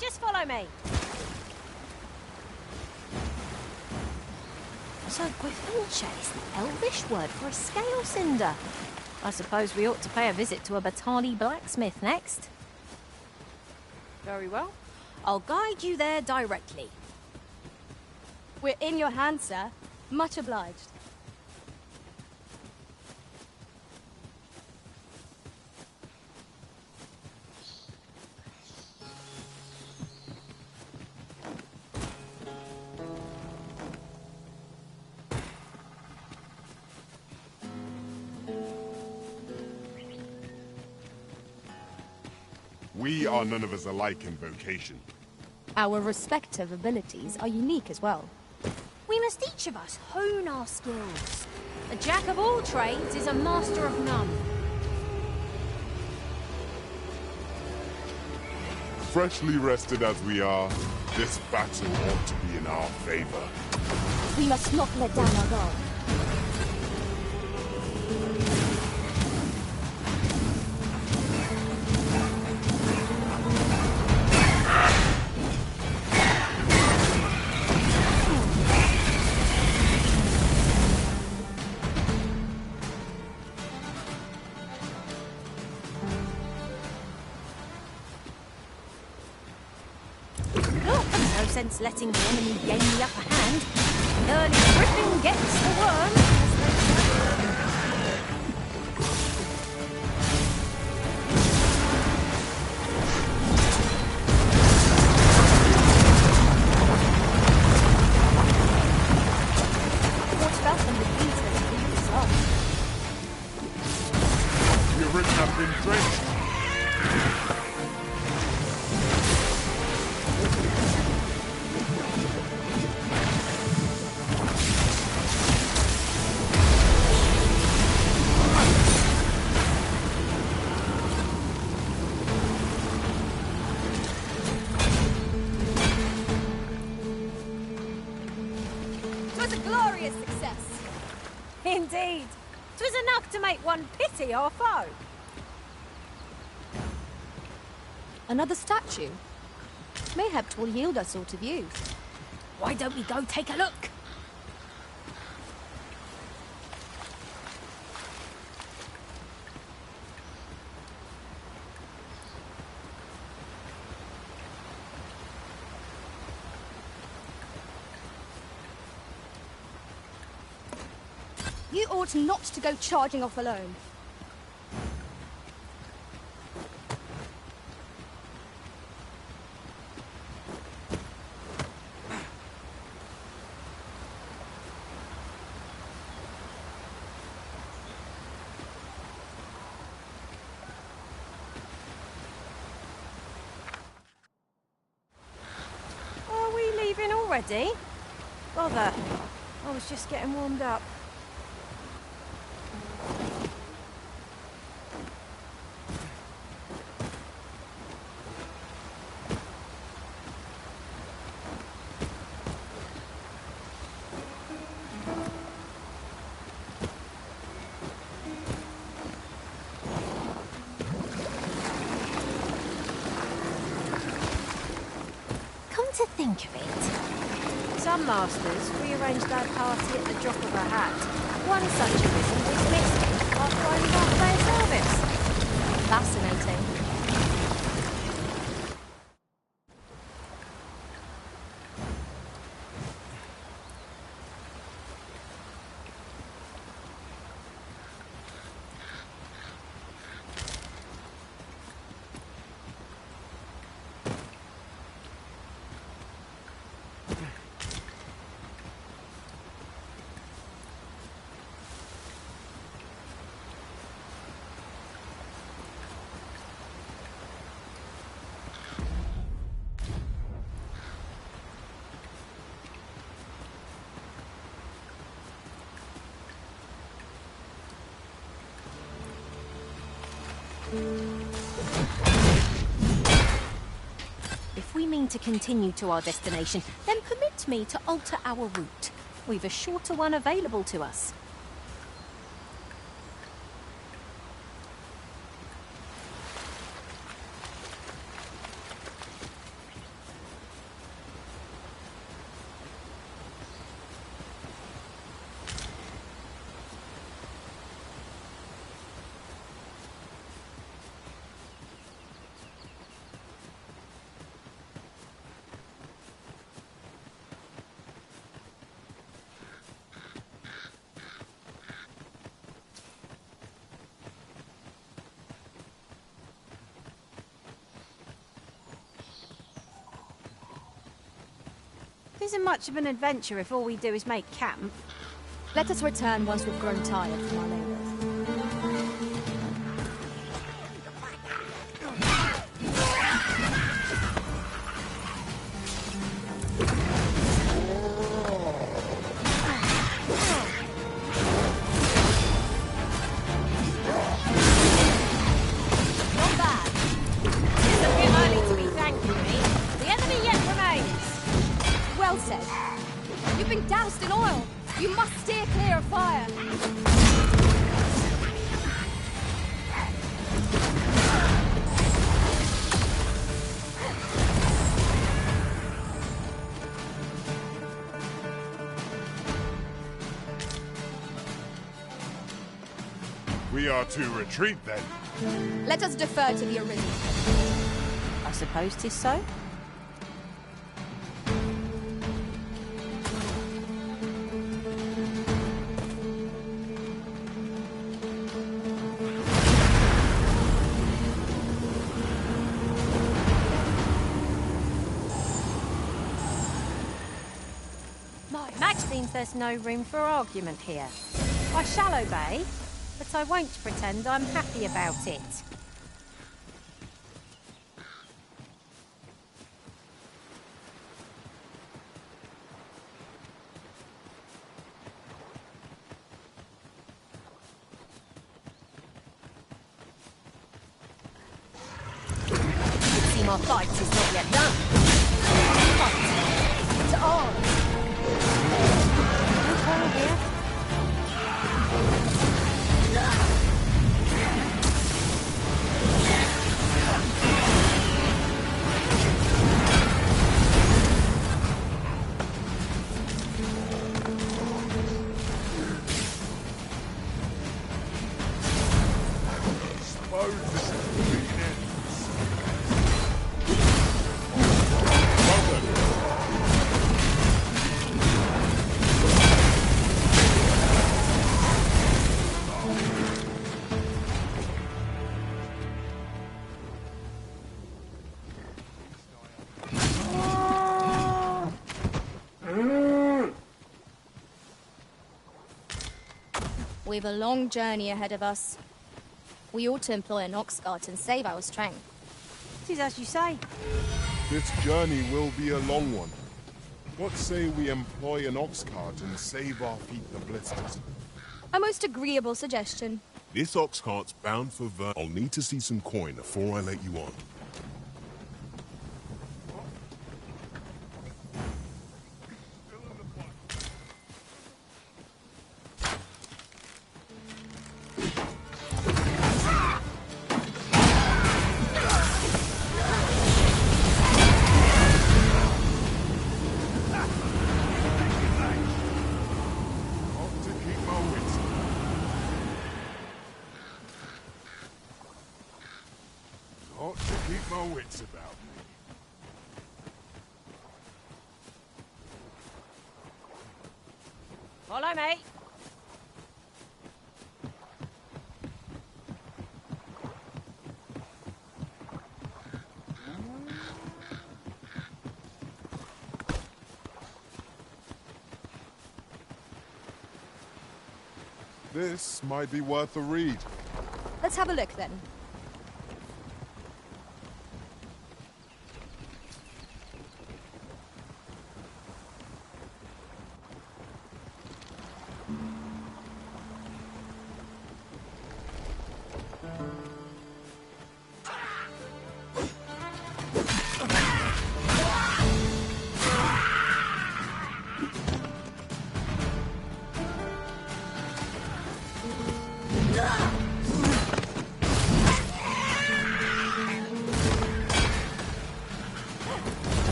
Just follow me. So Gwynfinche is the Elvish word for a scale cinder. I suppose we ought to pay a visit to a Batali blacksmith next. Very well. I'll guide you there directly. We're in your hands, sir. Much obliged. We are none of us alike in vocation. Our respective abilities are unique as well. We must each of us hone our skills. A jack of all trades is a master of none. Freshly rested as we are, this battle ought to be in our favor. We must not let down our guard. No sense letting the enemy gain the upper hand. The early griffin gets the worm, as they say. What about them with these that leave us off? The arena has been drenched. Indeed. 'Twas enough to make one pity our foe. Another statue? Mayhap 'twill yield us all to view. Why don't we go take a look? You ought not to go charging off alone. Are we leaving already? Bother. I was just getting warmed up. To think of it, some masters rearrange their party at the drop of a hat. One such arisen was missed after only half their service. Fascinating. If we mean to continue to our destination, then permit me to alter our route. We've a shorter one available to us. isn't much of an adventure if all we do is make camp. Let us return once we've grown tired from our labours. Well said. You've been doused in oil. You must steer clear of fire. We are to retreat then. Let us defer to the original. I suppose 'tis so. Max seems there's no room for argument here. I shall obey, but I won't pretend I'm happy about it. You see, my fight is not yet done. Fight to arms. Here. We've a long journey ahead of us. We ought to employ an ox cart and save our strength. It is as you say. This journey will be a long one. What say we employ an ox cart and save our feet the blisters? A most agreeable suggestion. This ox cart's bound for I'll need to see some coin before I let you on. Keep my wits about me. Follow me. This might be worth a read. Let's have a look then.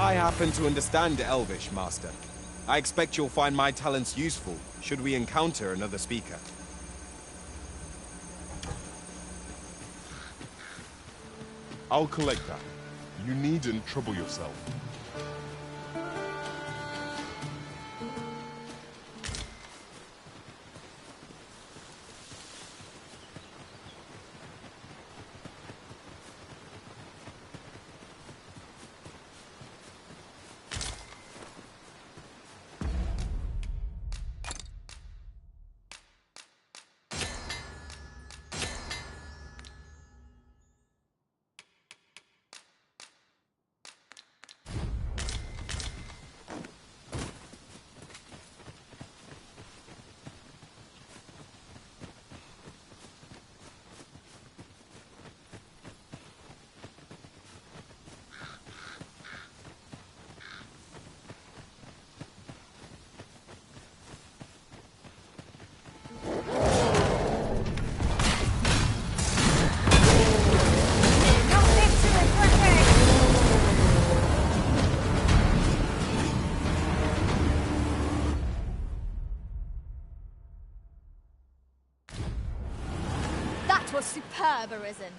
I happen to understand Elvish, Master. I expect you'll find my talents useful should we encounter another speaker. I'll collect that. You needn't trouble yourself. 'Twas superb arisen.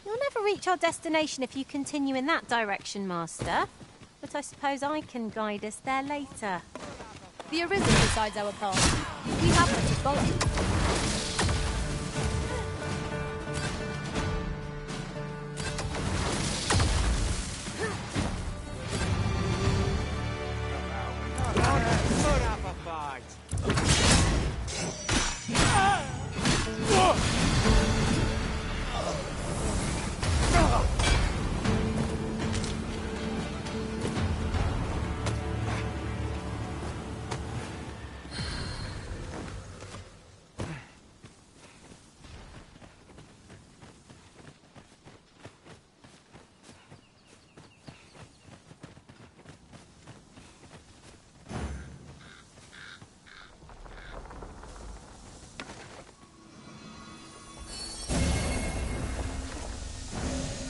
You'll never reach our destination if you continue in that direction, Master. But I suppose I can guide us there later. The arisen decides our path. We have to follow. Put up a fight!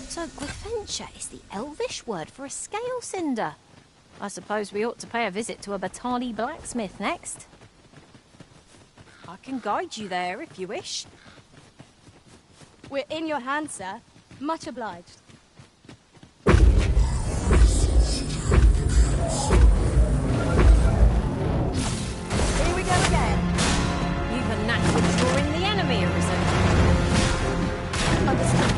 So Gwyfentia is the Elvish word for a scale cinder. I suppose we ought to pay a visit to a Batali blacksmith next. I can guide you there if you wish. We're in your hands, sir. Much obliged. Here we go again. You've a knack for drawing the enemy, Arisen. Understood.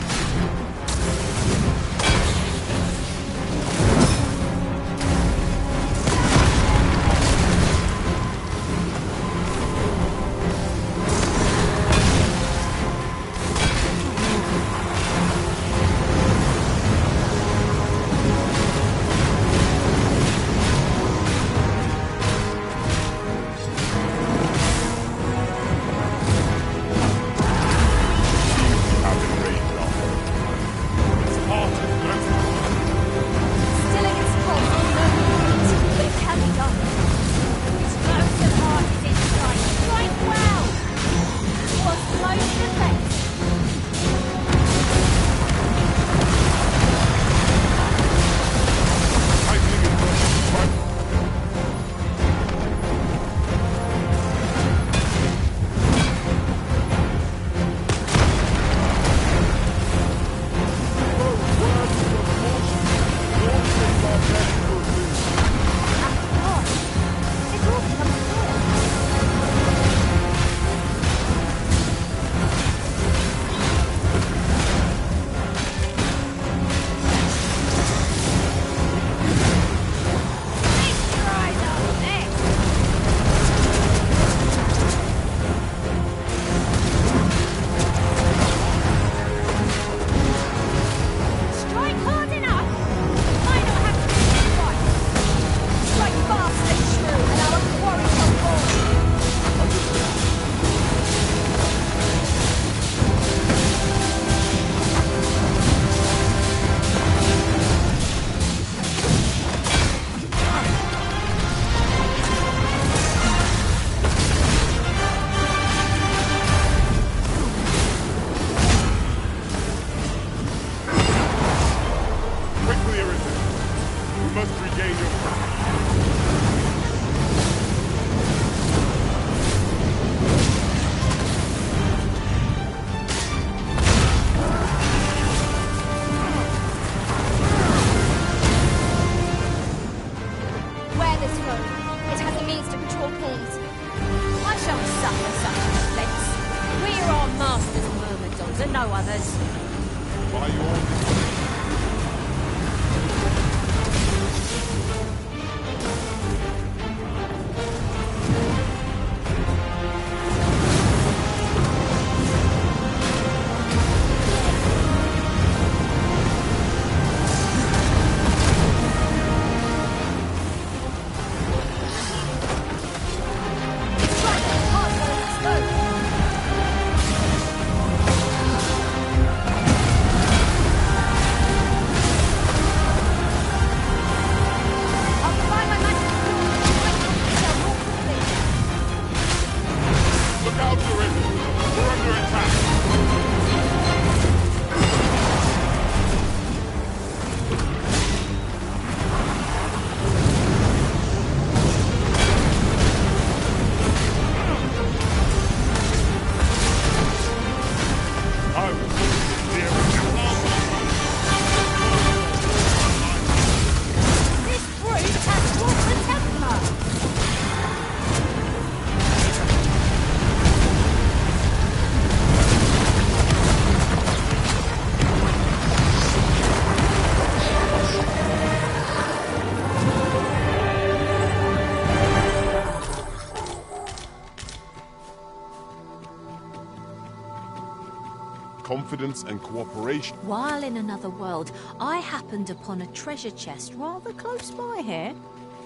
Confidence and cooperation. While in another world, I happened upon a treasure chest rather close by here.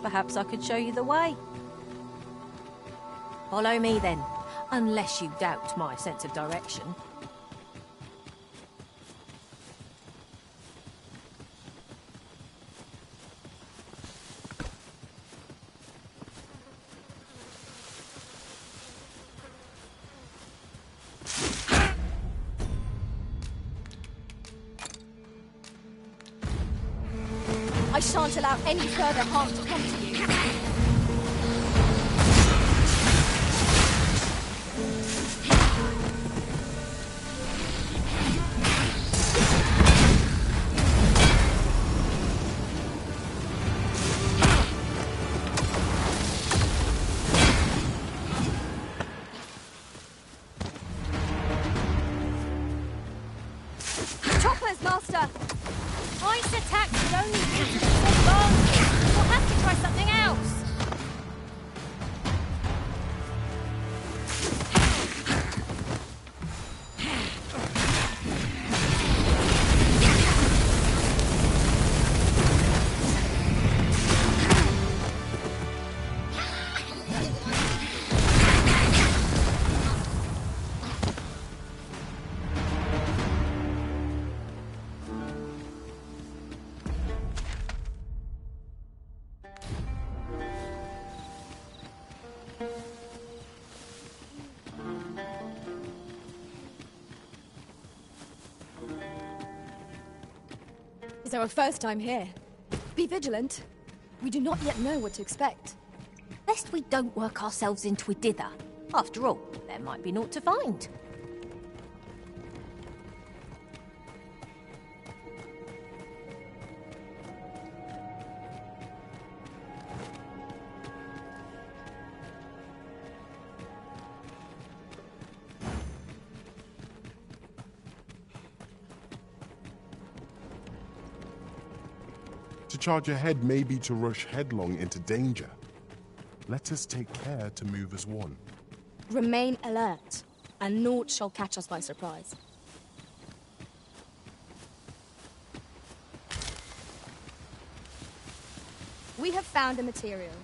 Perhaps I could show you the way. Follow me then, unless you doubt my sense of direction. I shan't allow any further harm to come to you. Choppers, Master! Ice attacks would only be for advantage. We'll have to try something else. Is our first time here. Be vigilant. We do not yet know what to expect. Lest we don't work ourselves into a dither. After all, there might be naught to find. To charge ahead may be to rush headlong into danger. Let us take care to move as one. Remain alert, and naught shall catch us by surprise. We have found a material.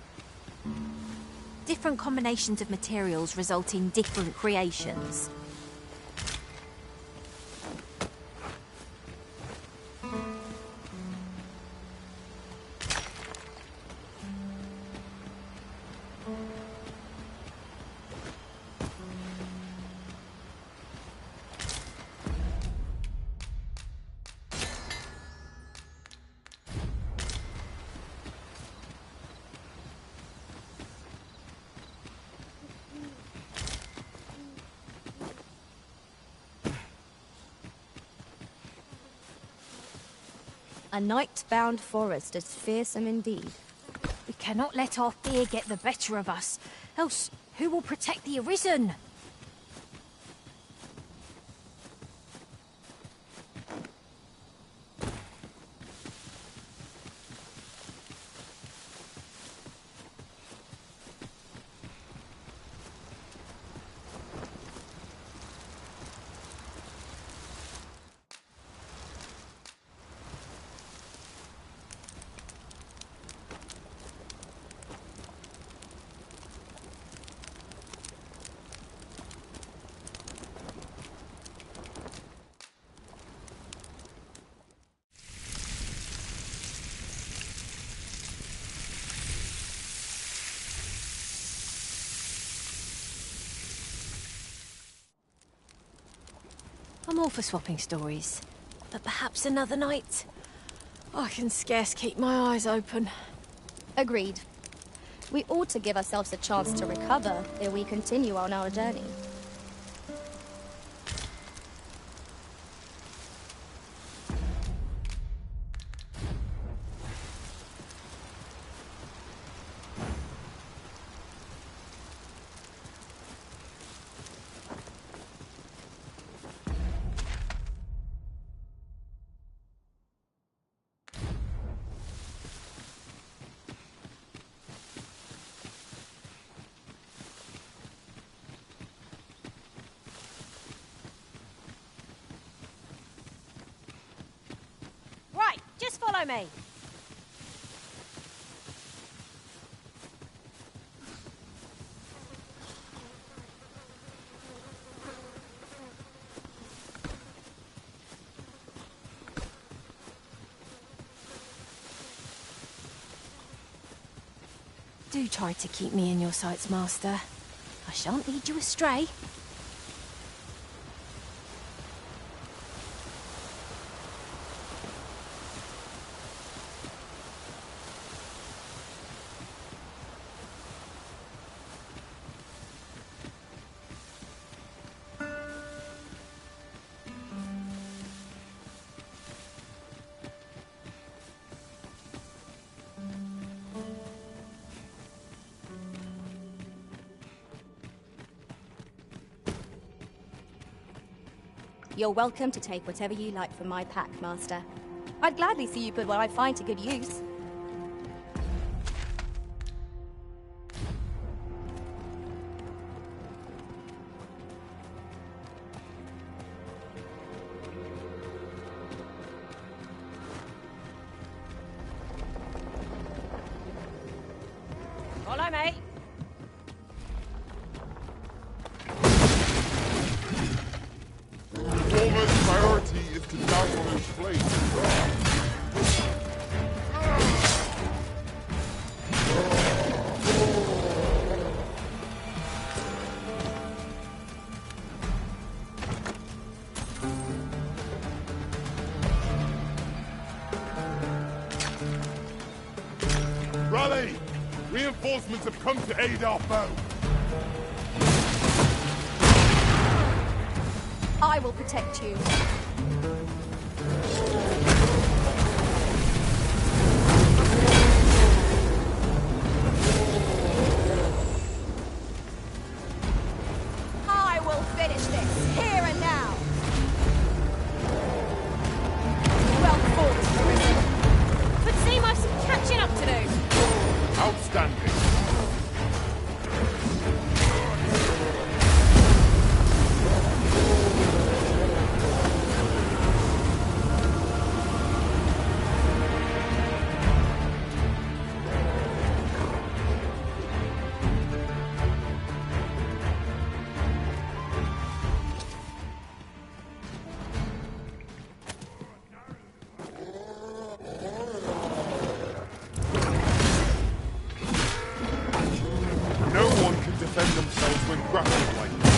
Different combinations of materials result in different creations. A night-bound forest is fearsome indeed. We cannot let our fear get the better of us. Else, who will protect the Arisen? I'm all for swapping stories, but perhaps another night? I can scarce keep my eyes open. Agreed. We ought to give ourselves a chance to recover ere we continue on our journey. Right, just follow me. Do try to keep me in your sights, Master. I shan't lead you astray. You're welcome to take whatever you like from my pack, Master. I'd gladly see you put what I find to good use. Follow me. Dogma's priority is to download his flame. Raleigh! Reinforcements have come to aid our foe. I will protect you. I will finish this, here and now. Well fought, Arisen. But seem I've some catching up to do. Outstanding. No one can defend themselves when grappled like this.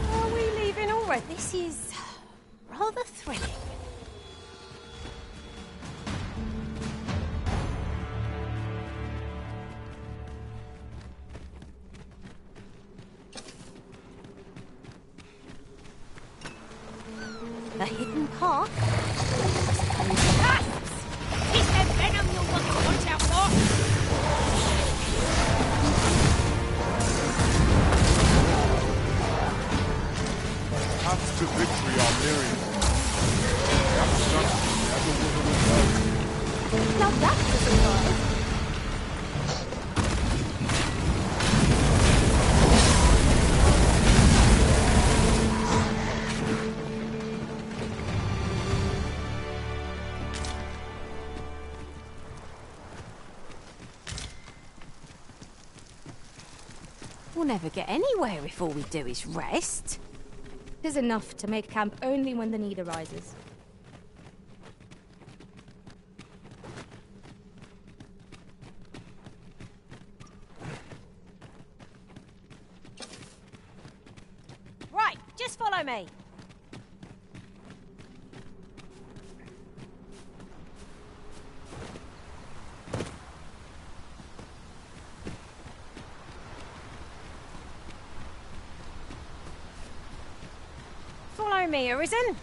Are we leaving already? This is rather thrilling. A hidden path? Is there venom you'll want to watch out for? Paths to victory are myriad. That certainly never would have occurred. Now that's a surprise. We'll never get anywhere if all we do is rest. 'Tis enough to make camp only when the need arises. Right, just follow me. Follow me, Arisen.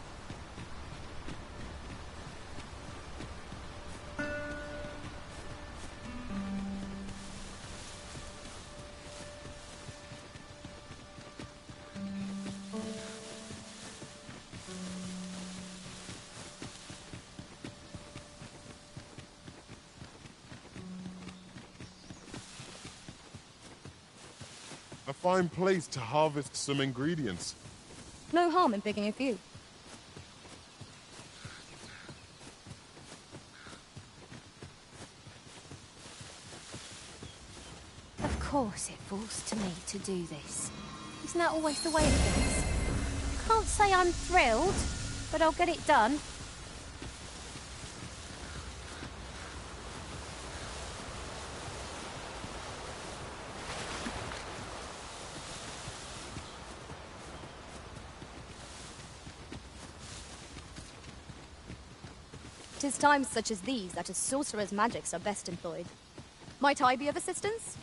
A fine place to harvest some ingredients. No harm in picking a few. Of course it falls to me to do this. Isn't that always the way of things? Can't say I'm thrilled, but I'll get it done. Tis times such as these that a sorcerer's magics are best employed. Might I be of assistance?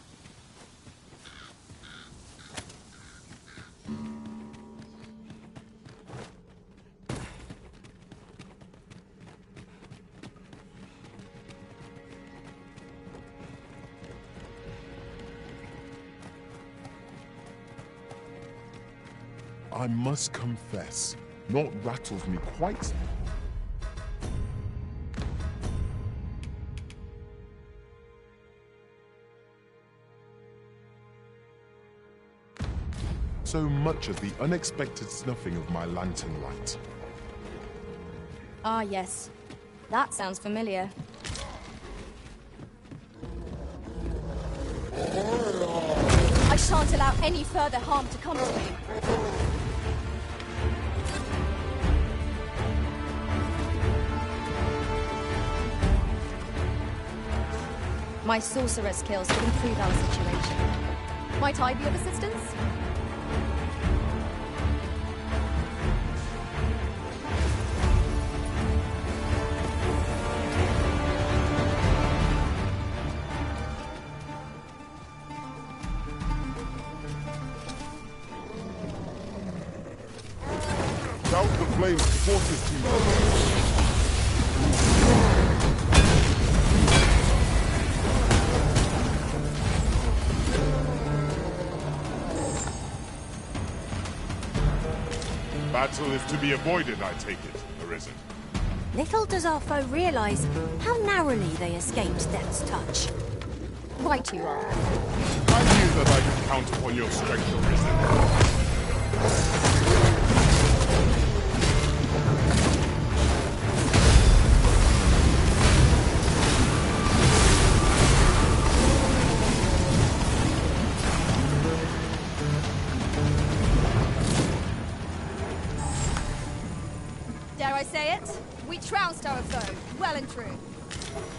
I must confess, naught rattles me quite. So much as the unexpected snuffing of my lantern light. Ah, yes. That sounds familiar. I shan't allow any further harm to come to you. My sorcerer skills could improve our situation. Might I be of assistance? Douse the flames before it is too much. Battle is to be avoided, I take it, Arisen. Little does our foe realise how narrowly they escaped Death's touch. Right you are. I knew that I could count upon your strength, Arisen. Dare I say it? We trounced our foe, well and true.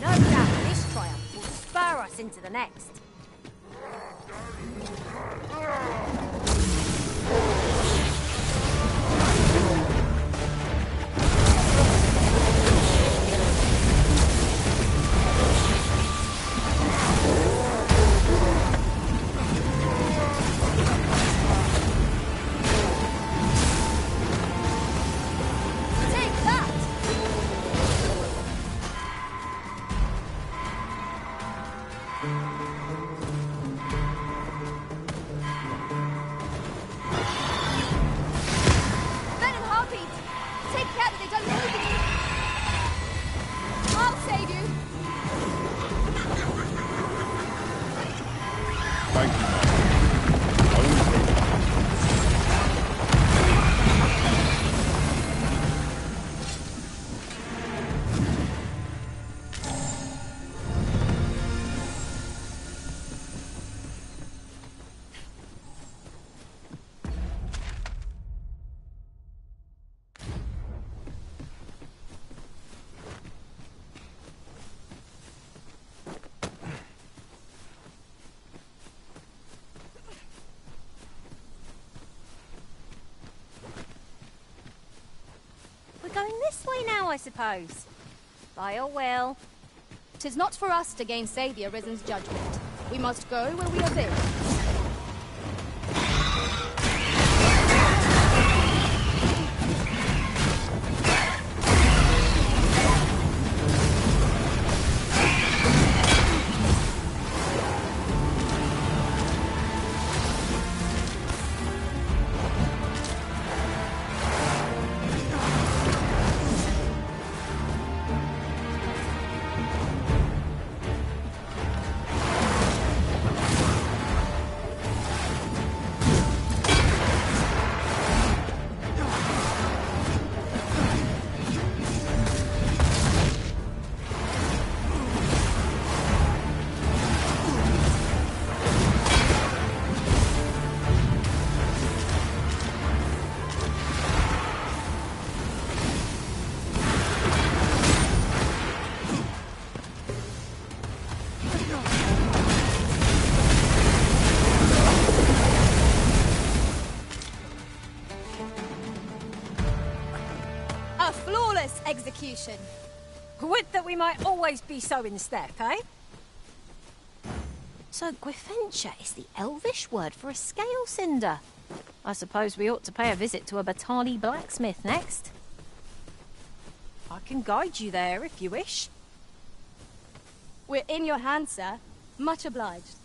No doubt this triumph will spur us into the next. Take that! Ben and Harpy, take care that they don't move you. I'll save you. Thank you, Master. I always hope. I suppose. By all will. 'Tis not for us to gainsay the Arisen's judgment. We must go where we are bid. A flawless execution. Would that we might always be so in step, eh? So Gwyfencha is the Elvish word for a scale cinder. I suppose we ought to pay a visit to a Batali blacksmith next. I can guide you there if you wish. We're in your hands, sir. Much obliged.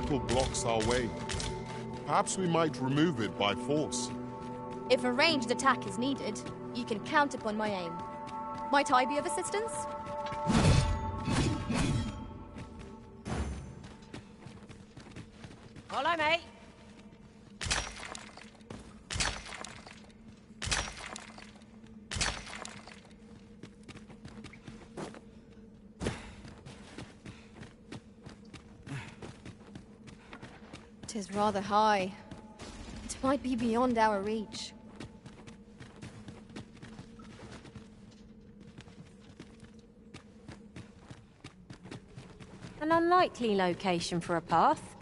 obstacle blocks our way. Perhaps we might remove it by force. If a ranged attack is needed, you can count upon my aim. Might I be of assistance? Follow me. Tis rather high. It might be beyond our reach. An unlikely location for a path.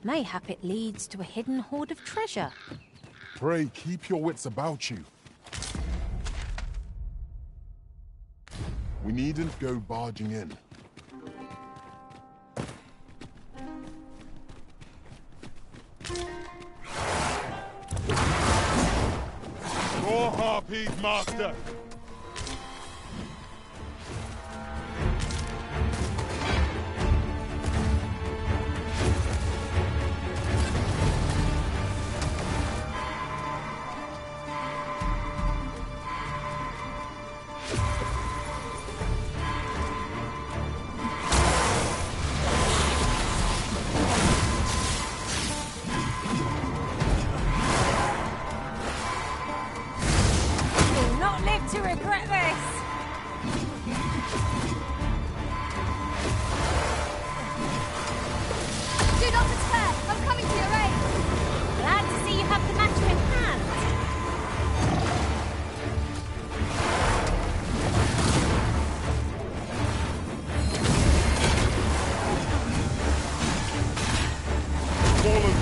Mayhap it leads to a hidden hoard of treasure. Pray, keep your wits about you. We needn't go barging in. More harpies, Master! To regret this! Do not despair! I'm coming to your aid! Glad to see you have the matter in hand. Follow me!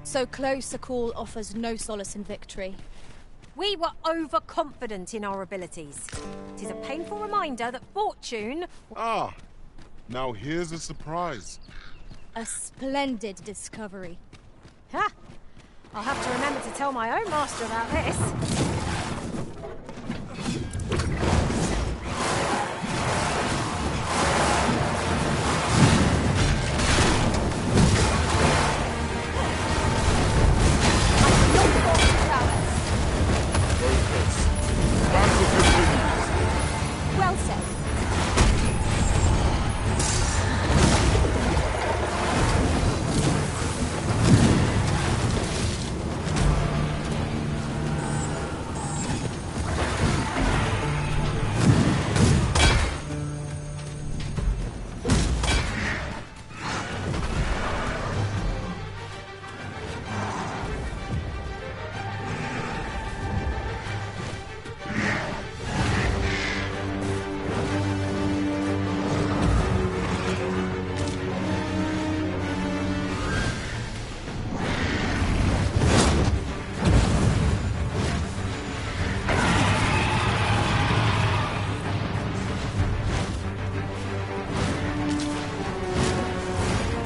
So close a call offers no solace in victory. We were overconfident in our abilities. It is a painful reminder that fortune... Ah, now here's a surprise. A splendid discovery. Ha! I'll have to remember to tell my own master about this. Well said.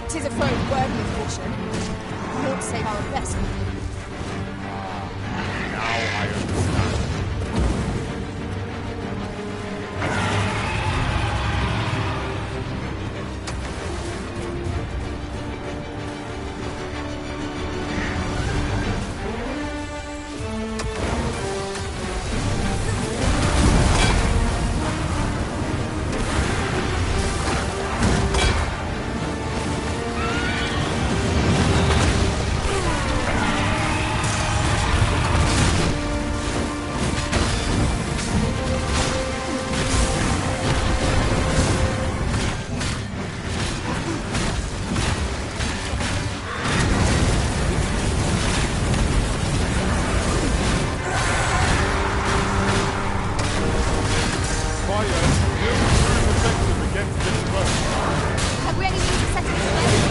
Tis a foe worthy of caution. Naught save our best. Now I understand. effective against this bird. Have we any means of setting it ablaze?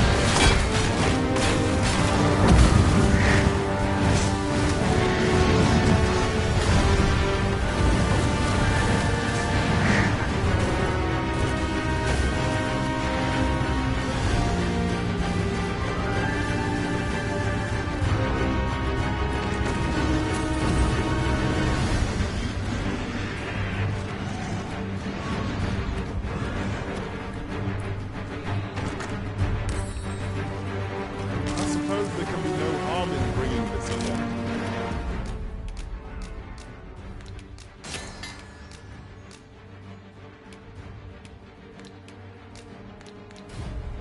I suppose there can be no harm in bringing this along.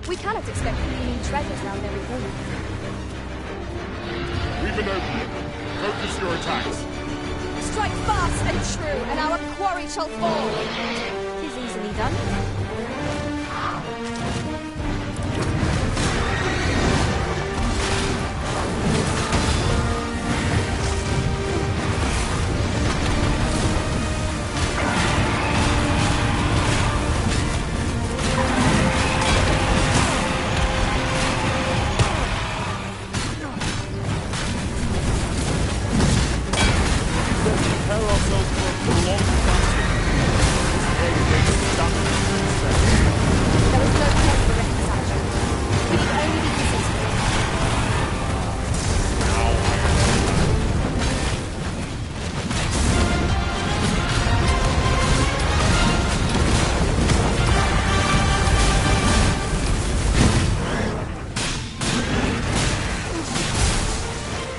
We cannot expect gleaming treasures round every corner. We've an opening. Focus your attacks. Strike fast and true, and our quarry shall fall. 'Tis easily done. Prepare ourselves for a prolonged battle. This against the damage. There is no cause for reckless action. We need only be consistent.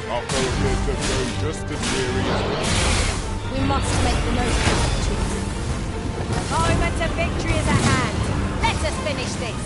Our foe appears to have grown just as weary as we. We must make the most of the opportunity. The moment of victory is at hand. Let us finish this.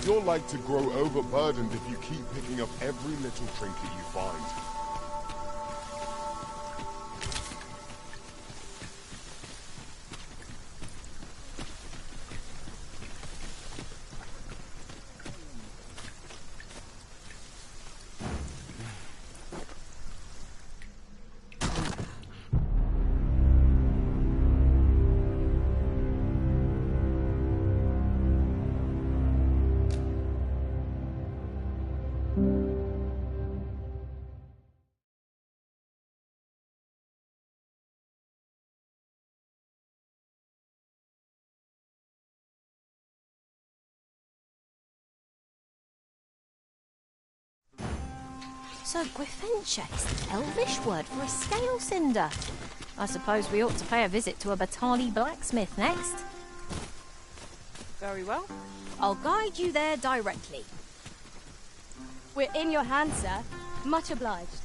You're like to grow overburdened if you keep picking up every little trinket you find. So Gwyfencha is the Elvish word for a scale cinder. I suppose we ought to pay a visit to a Batali blacksmith next. Very well. I'll guide you there directly. We're in your hands, sir. Much obliged.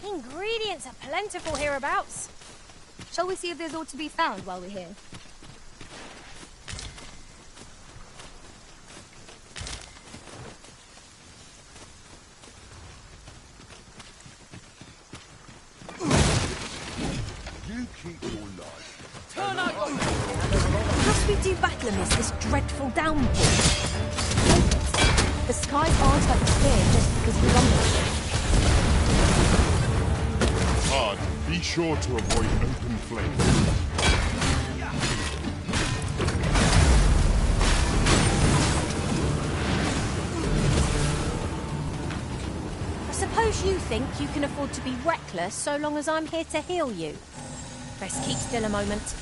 Ingredients are plentiful hereabouts. Shall we see if there's aught to be found while we're here? You keep your life. Turn out! Must we do battle amidst this dreadful downpour? The skies aren't like clear just because we're on them. Hard. Be sure to avoid open flames. I suppose you think you can afford to be reckless so long as I'm here to heal you. Best keep still a moment.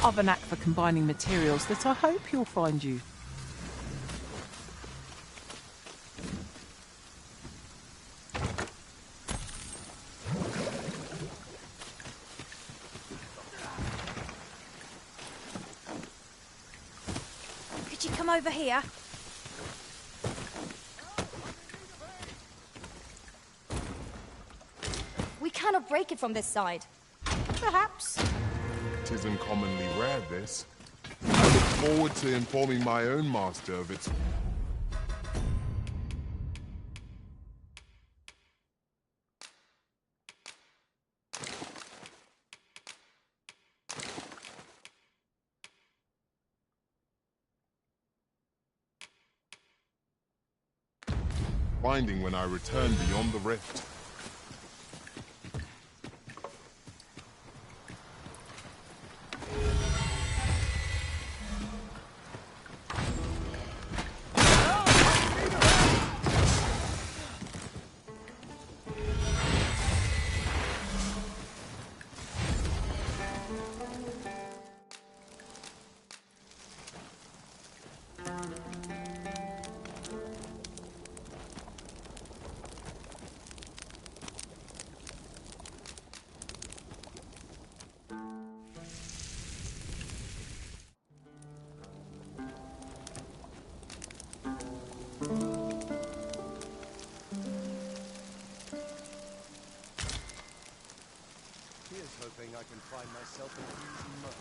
I've a knack for combining materials that I hope you'll find you. suggest you come over here. We cannot break it from this side. Perhaps. Tisn't commonly rare, this. I look forward to informing my own master of its... finding when I return beyond the rift. Here's hoping I can find myself a easy mud.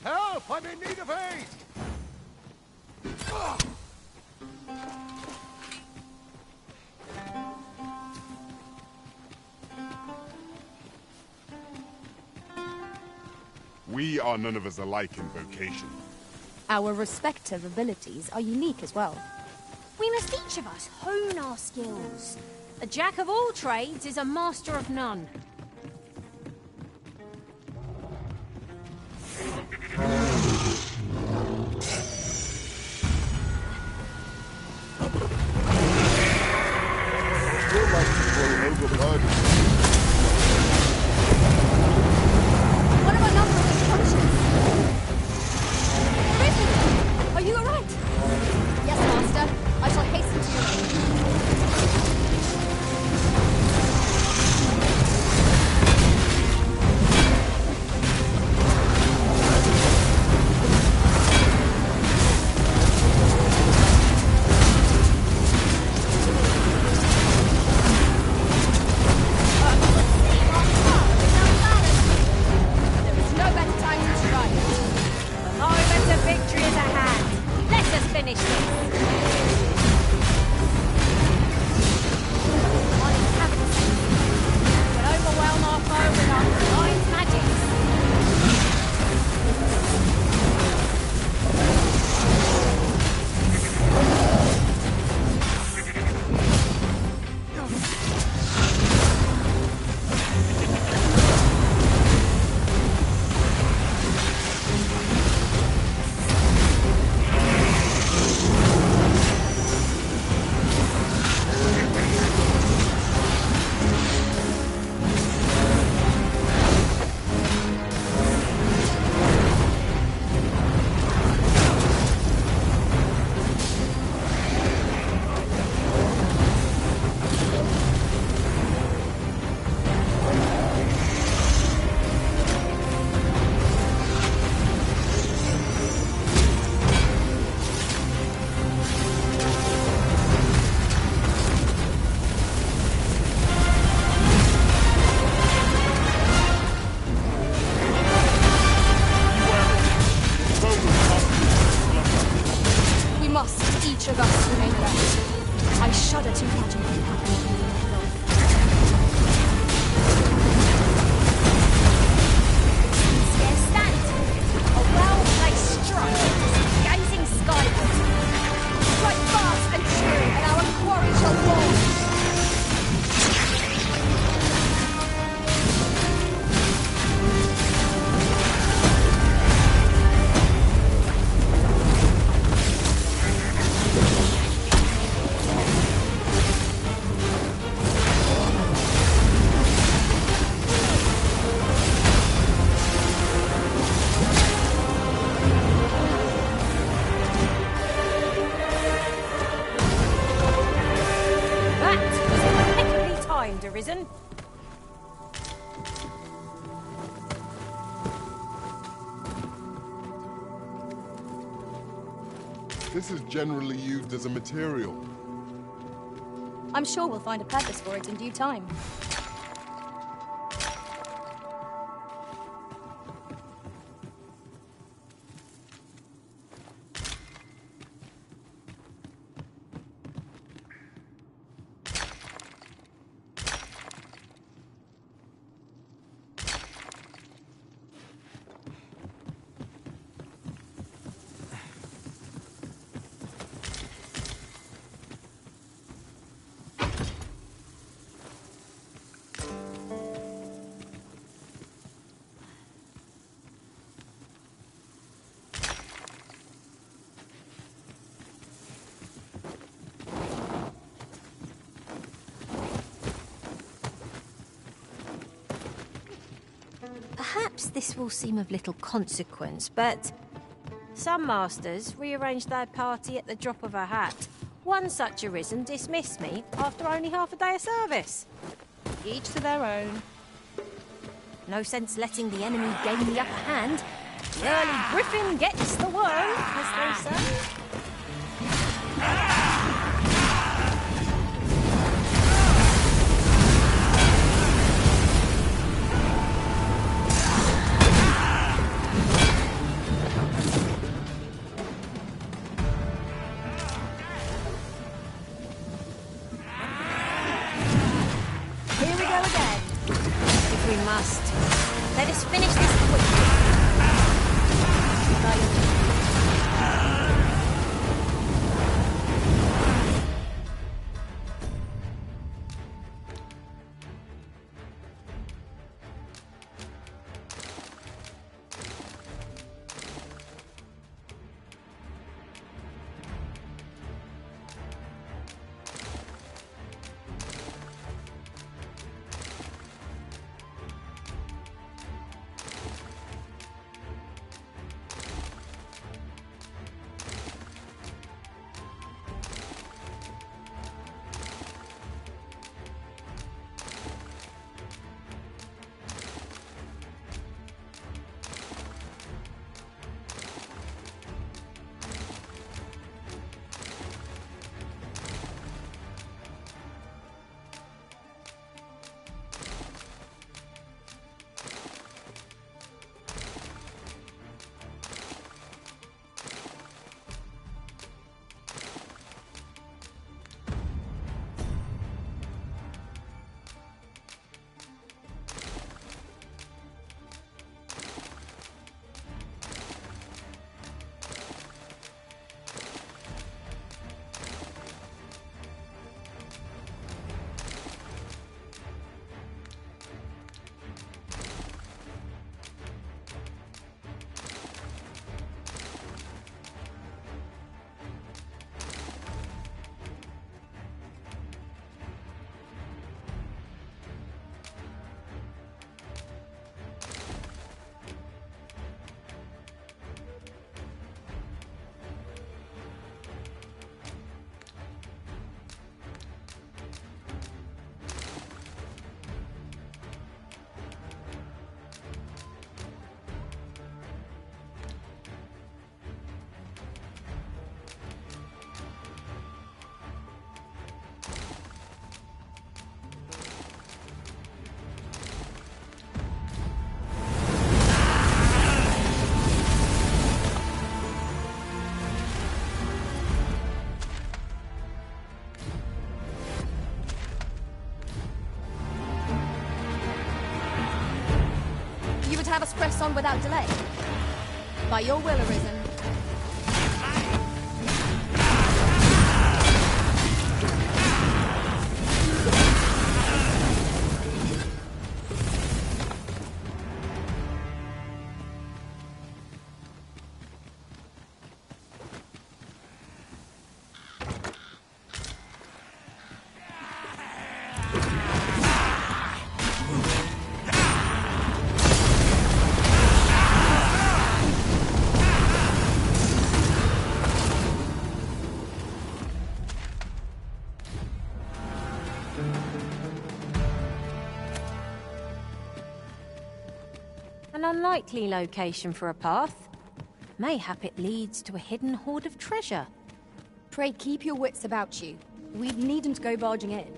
Help! I'm in need of aid! We are none of us alike in vocation. Our respective abilities are unique as well. We must each of us hone our skills. A jack of all trades is a master of none. Feel like people overburdened. One of our number is conscious. Risen! Are you alright? Yes, Master. I shall hasten to your aid. legend arisen. This is generally used as a material. I'm sure we'll find a purpose for it in due time. Perhaps this will seem of little consequence, but some masters rearrange their party at the drop of a hat. One such arisen dismissed me after only half a day of service. Each to their own. No sense letting the enemy gain the upper hand. The early griffin gets the worm, as they say. Here we go again. If we must. Let us finish this quickly. Have us press on without delay. By your will, Arisen. An unlikely location for a path. Mayhap it leads to a hidden hoard of treasure. Pray keep your wits about you. We needn't go barging in.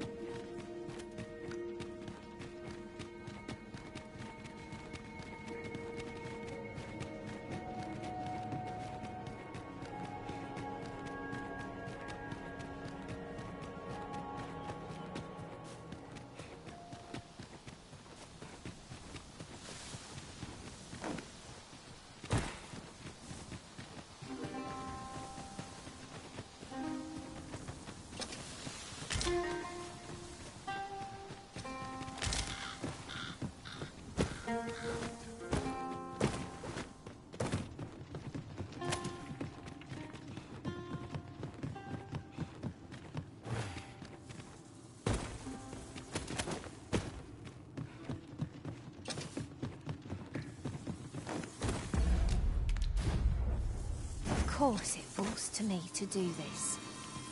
Of course it falls to me to do this.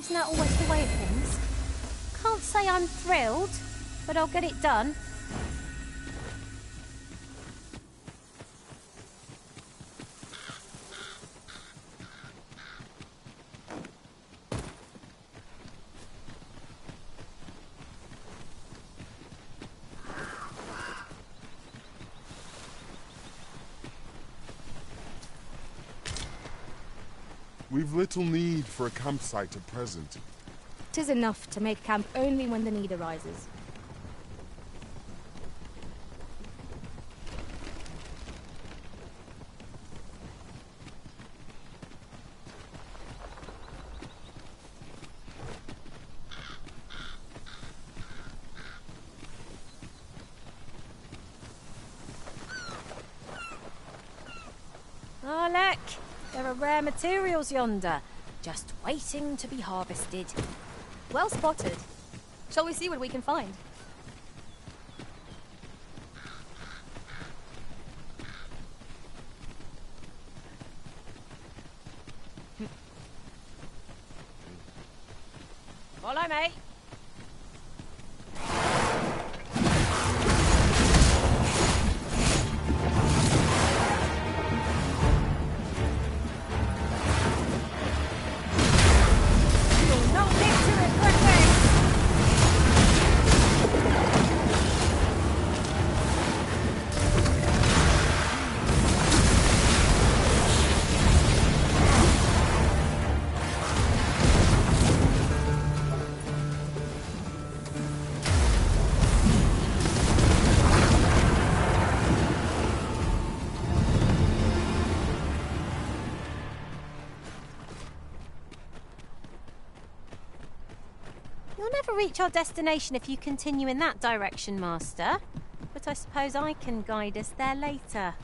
Isn't that always the way of things? Can't say I'm thrilled, but I'll get it done. We've little need for a campsite at present. 'Tis enough to make camp only when the need arises. Ah, look! There are rare materials yonder, just waiting to be harvested. Well spotted. Shall we see what we can find? Follow me. You'll not live to regret this. You'll never reach our destination if you continue in that direction, Master. But I suppose I can guide us there later.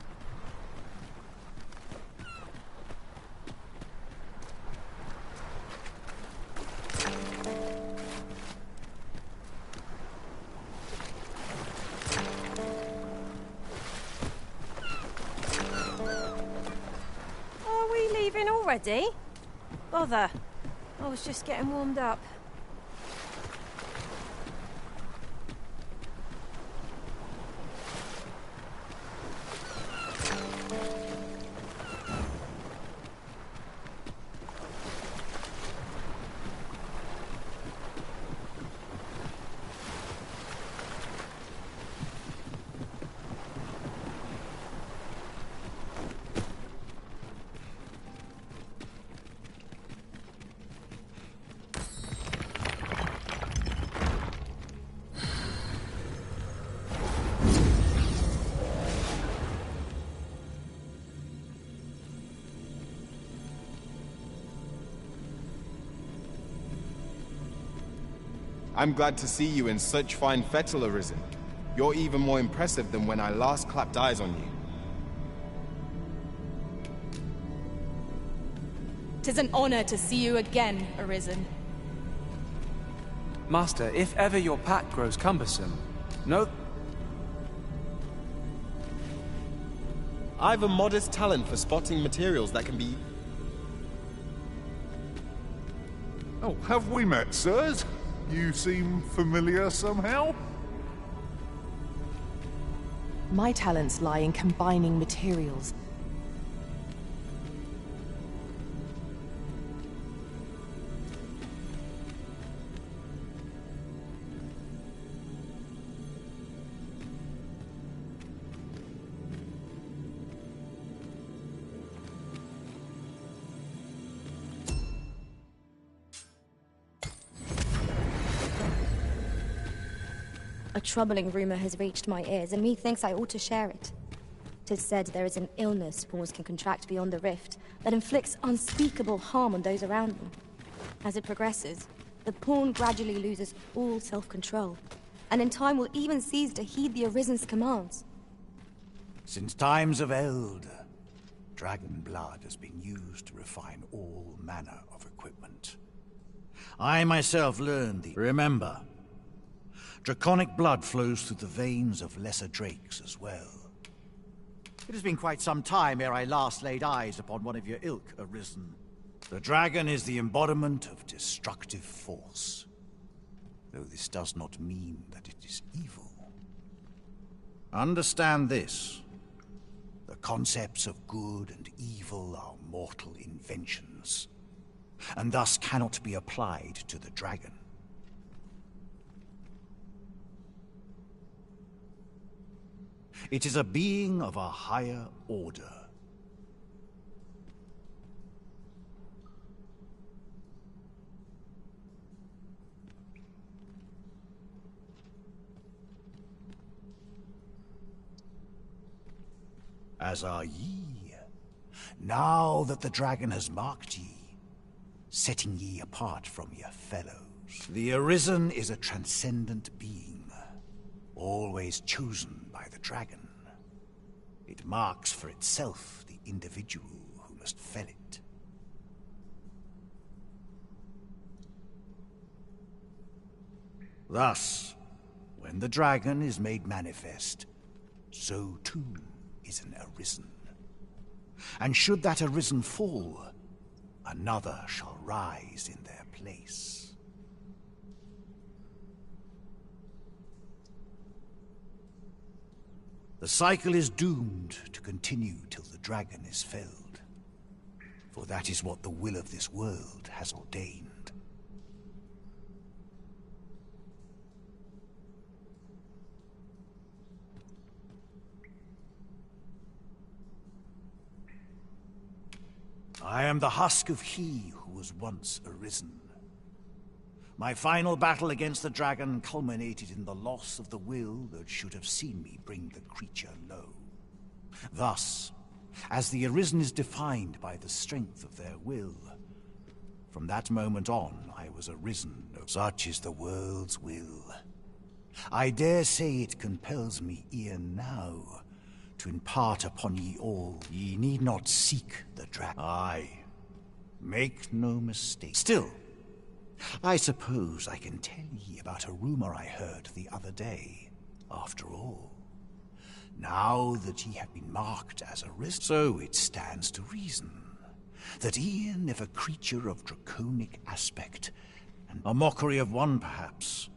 Are we leaving already? Bother. I was just getting warmed up. I'm glad to see you in such fine fettle, Arisen. You're even more impressive than when I last clapped eyes on you. 'Tis an honor to see you again, Arisen. Master, if ever your pack grows cumbersome, know... I've a modest talent for spotting materials that can be... Oh, have we met, sirs? You seem familiar somehow? My talents lie in combining materials. A troubling rumor has reached my ears, and methinks I ought to share it. 'Tis said there is an illness pawns can contract beyond the rift that inflicts unspeakable harm on those around them. As it progresses, the pawn gradually loses all self-control, and in time will even cease to heed the Arisen's commands. Since times of eld, dragon blood has been used to refine all manner of equipment. I myself learned the... Remember, draconic blood flows through the veins of lesser drakes as well. It has been quite some time ere I last laid eyes upon one of your ilk, Arisen. The dragon is the embodiment of destructive force, though this does not mean that it is evil. Understand this. The concepts of good and evil are mortal inventions, and thus cannot be applied to the dragon. It is a being of a higher order. As are ye, now that the dragon has marked ye, setting ye apart from your fellows. The Arisen is a transcendent being, always chosen by the dragon. It marks for itself the individual who must fell it. Thus, when the dragon is made manifest, so too is an Arisen. And should that Arisen fall, another shall rise in their place. The cycle is doomed to continue till the dragon is felled, for that is what the will of this world has ordained. I am the husk of he who was once Arisen. My final battle against the dragon culminated in the loss of the will that should have seen me bring the creature low. Thus, as the Arisen is defined by the strength of their will, from that moment on I was Arisen. Such is the world's will. I dare say it compels me e'en now to impart upon ye all. Ye need not seek the dragon. Aye, make no mistake. Still, I suppose I can tell ye about a rumor I heard the other day. After all, now that ye have been marked as Arisen, so it stands to reason that e'en if a creature of draconic aspect, and a mockery of one perhaps,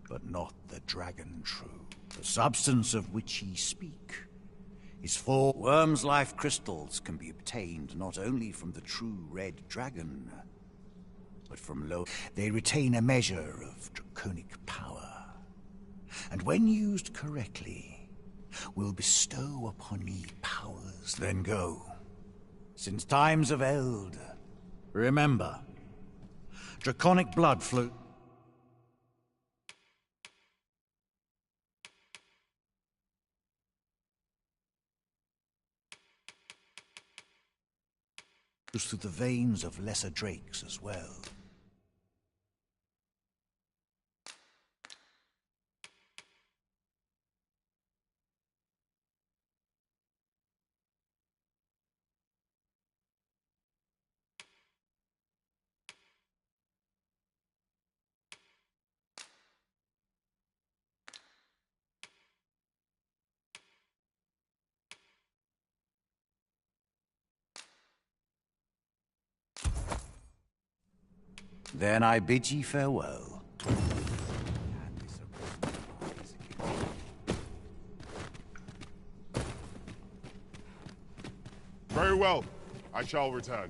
but not the dragon true, the substance of which ye speak is for worm's life crystals can be obtained not only from the true red dragon, but from low. They retain a measure of draconic power, and when used correctly, will bestow upon ye powers. Then go. Since times of eld, remember, draconic blood flows through the veins of lesser drakes as well. Then I bid ye farewell. Very well. I shall return.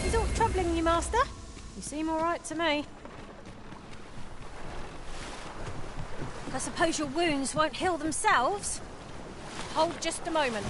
Is aught troubling you, Master? You seem all right to me. I suppose your wounds won't heal themselves? Hold just a moment.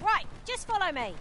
Right, just follow me.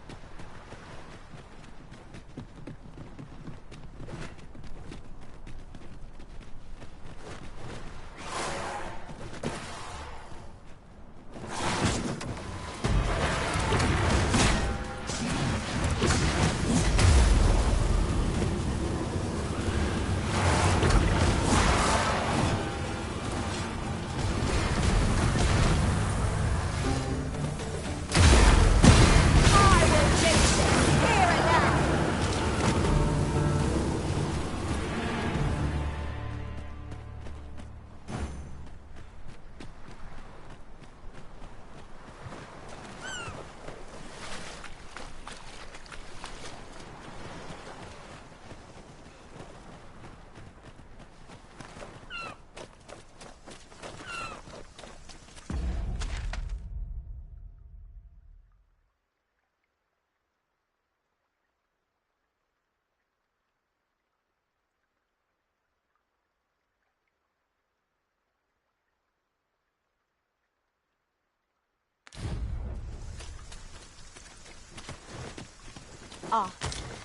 Ah,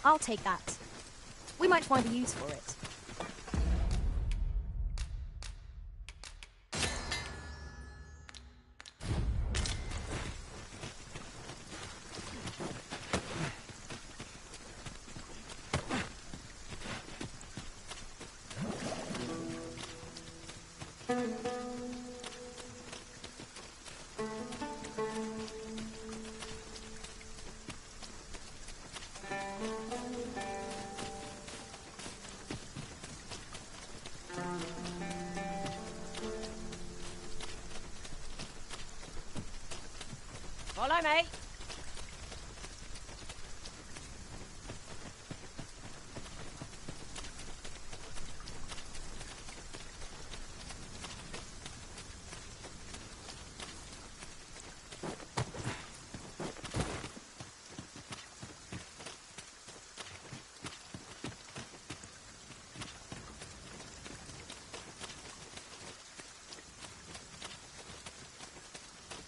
I'll take that. We might find a use for it. Follow me.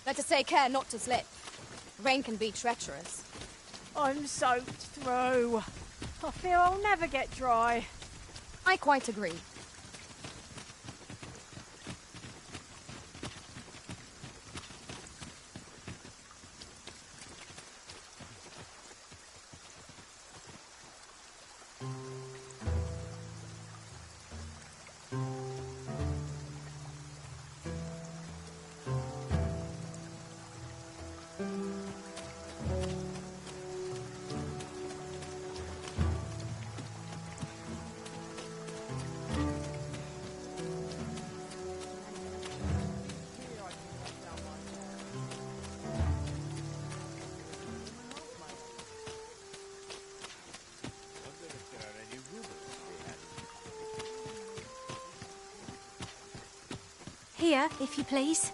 Let us take care not to slip. Rain can be treacherous. I'm soaked through. I fear I'll never get dry. I quite agree. Here, if you please.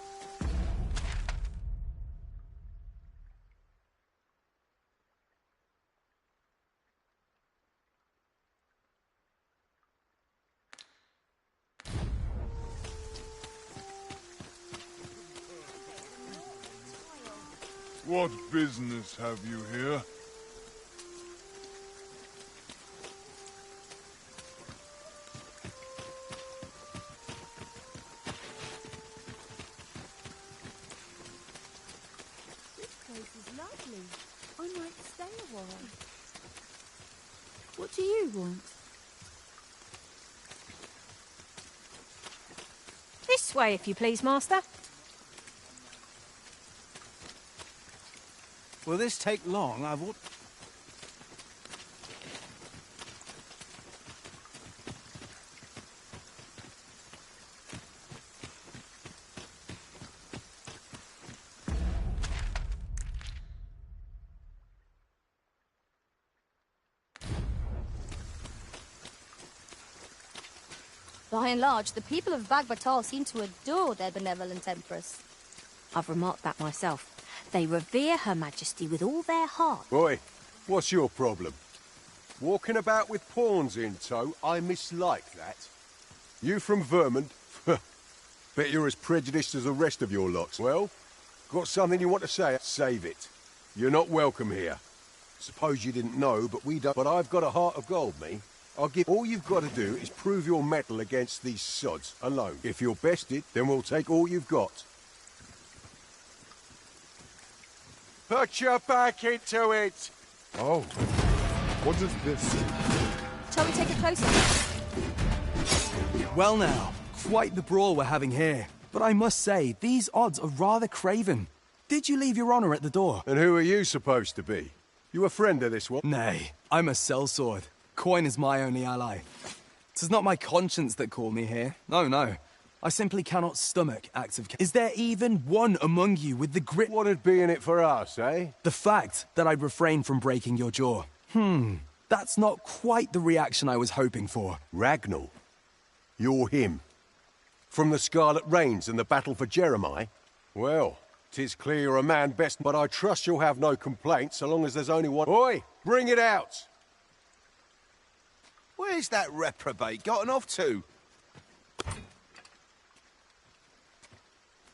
What business have you here? do you want? This way, if you please, Master. Will this take long? I've... By and large, the people of Bagbatal seem to adore their benevolent empress. I've remarked that myself. They revere Her Majesty with all their heart. Oi, what's your problem? Walking about with pawns in tow, I mislike that. You from Vermont? Bet you're as prejudiced as the rest of your lots. Well, got something you want to say? Save it. You're not welcome here. Suppose you didn't know, but we don't. But I've got a heart of gold, me. I'll give... All you've got to do is prove your mettle against these sods alone. If you're bested, then we'll take all you've got. Put your back into it! Oh, what is this? Shall we take a closer look? Well now, quite the brawl we're having here. But I must say, these odds are rather craven. Did you leave your honor at the door? And who are you supposed to be? You a friend of this one? Nay, I'm a sellsword. Coin is my only ally. 'Tis not my conscience that called me here. No, no. I simply cannot stomach acts of... Is there even one among you with the grit... What'd be in it for us, eh? The fact that I'd refrain from breaking your jaw. That's not quite the reaction I was hoping for. Ragnar? You're him? From the Scarlet Rains and the battle for Jeremiah? Well, 'tis clear you're a man best, but I trust you'll have no complaints so long as there's only one... Oi! Bring it out! Where's that reprobate gotten off to?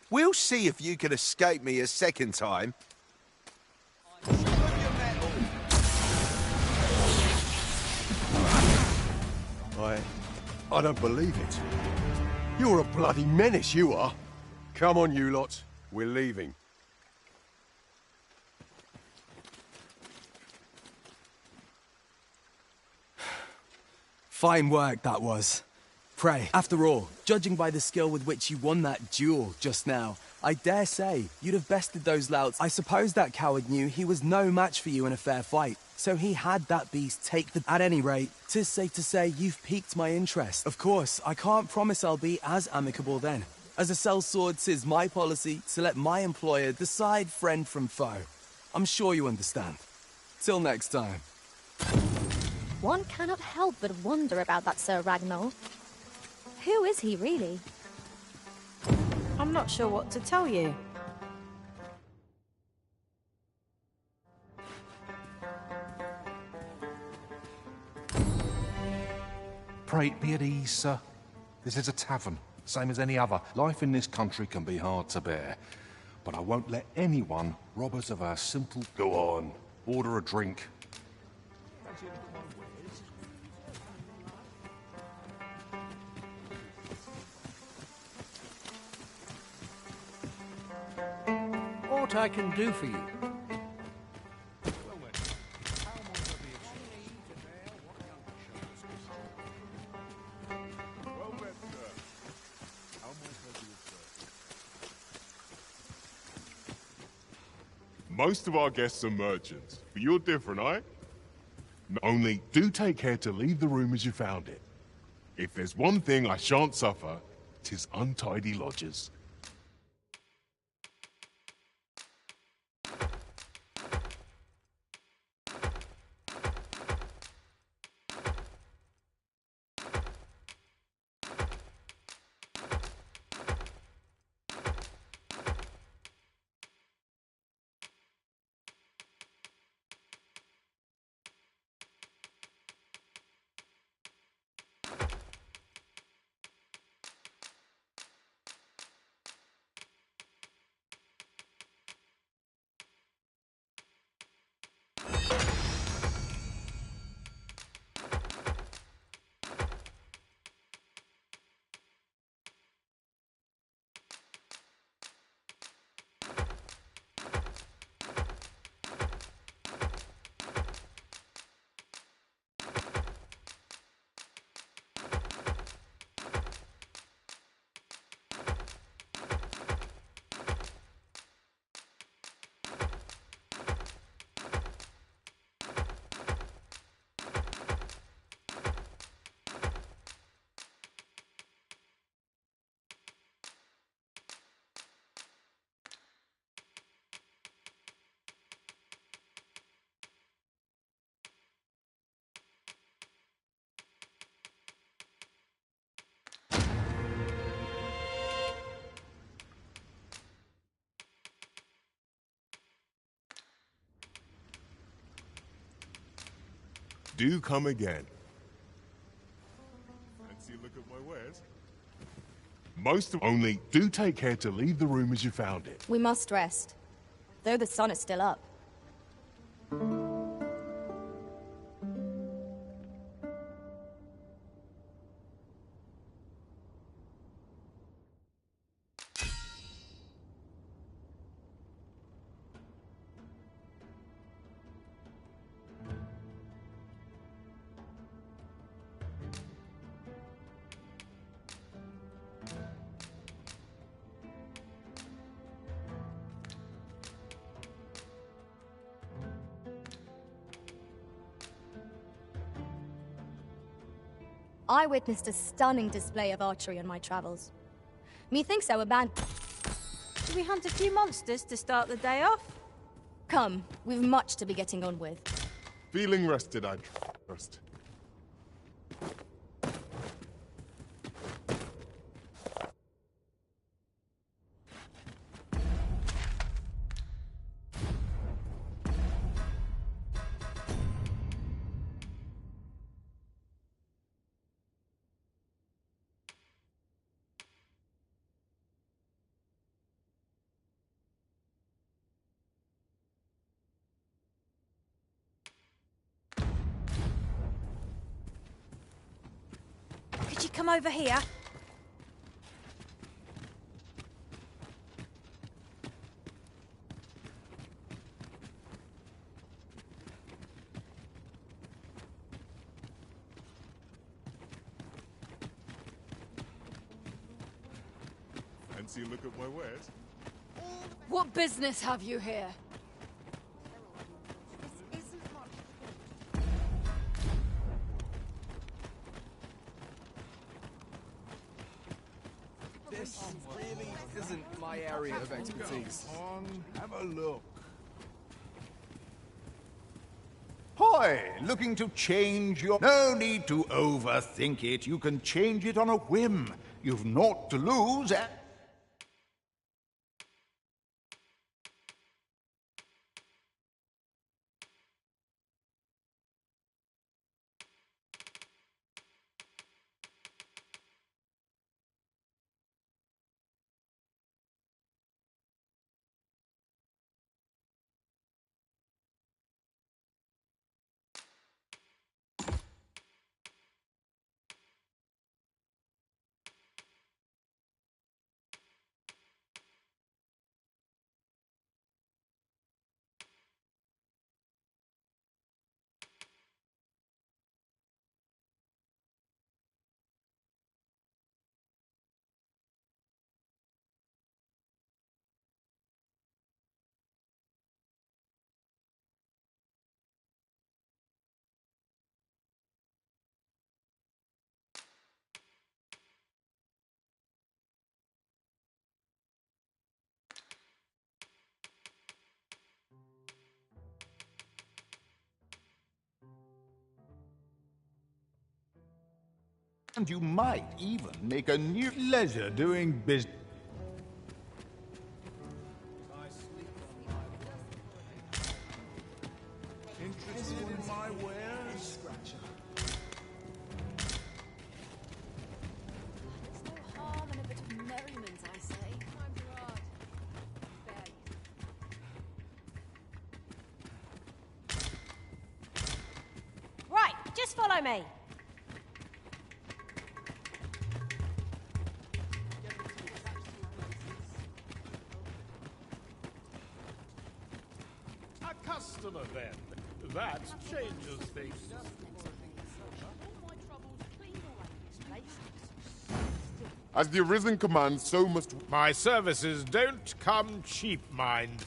We'll see if you can escape me a second time. I don't believe it. You're a bloody menace, you are. Come on, you lot. We're leaving. Fine work, that was. Pray, after all, judging by the skill with which you won that duel just now, I dare say you'd have bested those louts. I suppose that coward knew he was no match for you in a fair fight, so he had that beast take the... At any rate, 'tis safe to say you've piqued my interest. Of course, I can't promise I'll be as amicable then. As a sellsword, 'tis my policy to let my employer decide friend from foe. I'm sure you understand. Till next time. One cannot help but wonder about that Sir Ragnar. Who is he, really? I'm not sure what to tell you. Pray be at ease, sir. This is a tavern, same as any other. Life in this country can be hard to bear, but I won't let anyone rob us of our simple... Go on, order a drink. What I can do for you? Most of our guests are merchants, but you're different, eh? Only, do take care to leave the room as you found it. If there's one thing I shan't suffer, 'tis untidy lodgers. do come again. Fancy a look at my wares? Most of only do take care to leave the room as you found it. We must rest, though the sun is still up. I witnessed a stunning display of archery on my travels. Methinks our band... Should we hunt a few monsters to start the day off? Come, we've much to be getting on with. Feeling rested, I trust. Could you come over here? Fancy a look at my wares? What business have you here? This really isn't my area of expertise. Have a look. Hoy, looking to change your... No need to overthink it. You can change it on a whim. You've naught to lose, eh? And you might even make a new pleasure doing business. Interested in my wares? There's no harm in a bit of merriment, I say. Right, just follow me. A customer, then. That changes things. As the Arisen commands, so must... My services don't come cheap, mind.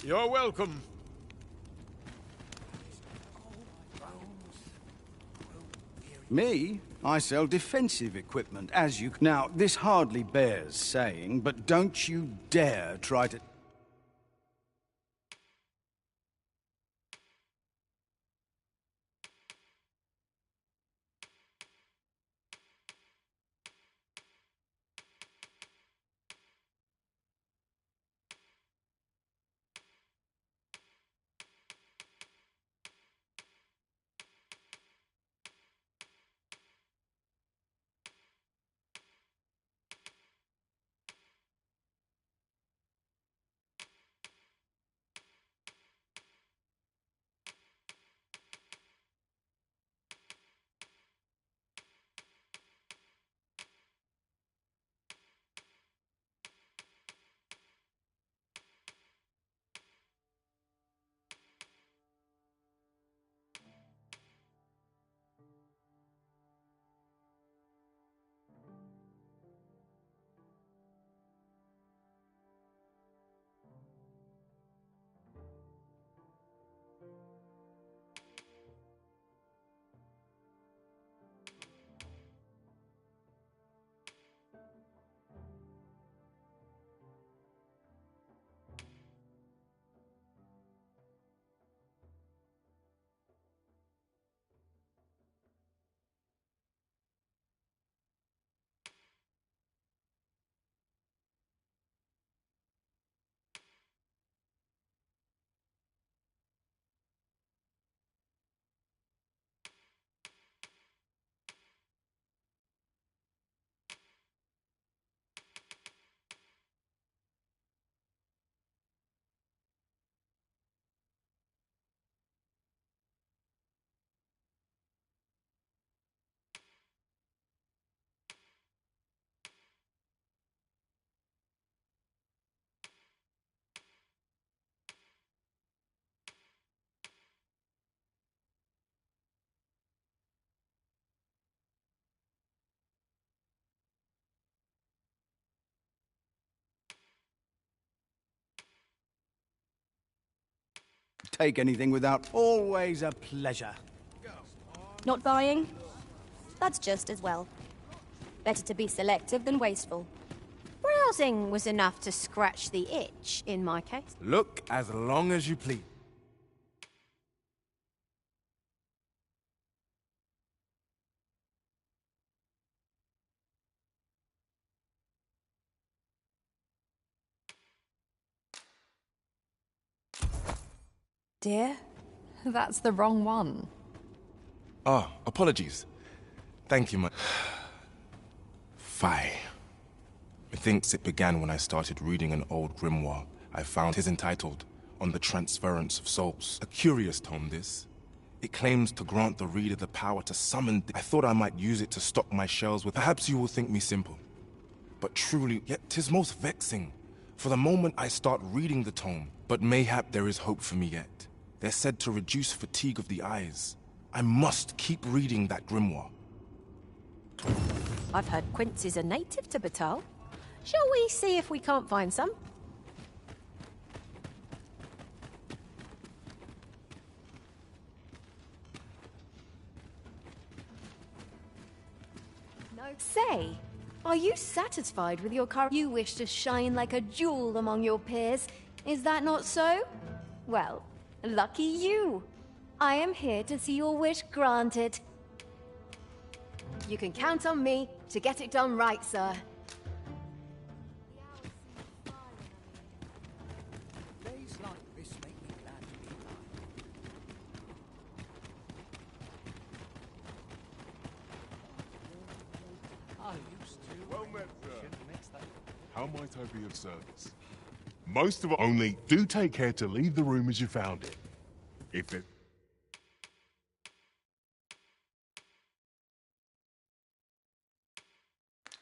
You're welcome. Me? I sell defensive equipment, as you... Now, this hardly bears saying, but don't you dare try to... Take anything without... Always a pleasure. Not buying? That's just as well. Better to be selective than wasteful. Browsing was enough to scratch the itch, in my case. Look as long as you please. Dear, that's the wrong one. Ah, apologies. Thank you, my... Fie. Methinks it began when I started reading an old grimoire I found. It is entitled On the Transference of Souls. A curious tome, this. It claims to grant the reader the power to summon... I thought I might use it to stock my shelves with... Perhaps you will think me simple. But truly, yet 'tis most vexing. For the moment I start reading the tome, but mayhap there is hope for me yet. They're said to reduce fatigue of the eyes. I must keep reading that grimoire. I've heard Quince is a native to Batal. Shall we see if we can't find some? No. Say, are you satisfied with your current... You wish to shine like a jewel among your peers. Is that not so? Well, lucky you. I am here to see your wish granted. You can count on me to get it done right, sir. Days like this make me glad to be alive. I used to... Well met, sir. How might I be of service? Most of it only do take care to leave the room as you found it. If it...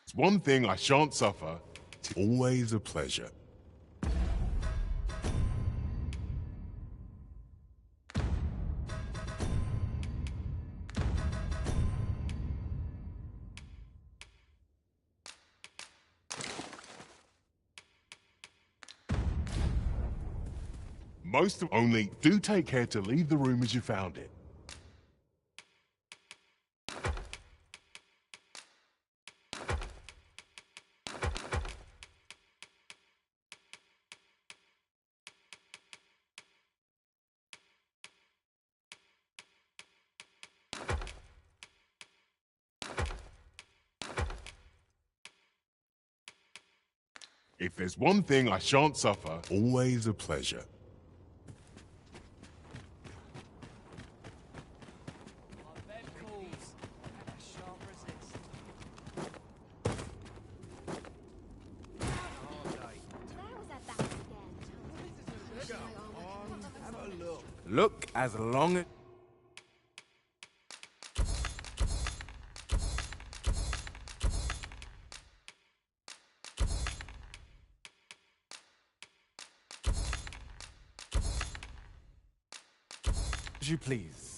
It's one thing I shan't suffer. It's always a pleasure. Only do take care to leave the room as you found it. If there's one thing I shan't suffer, always a pleasure. Look as long as... as you please.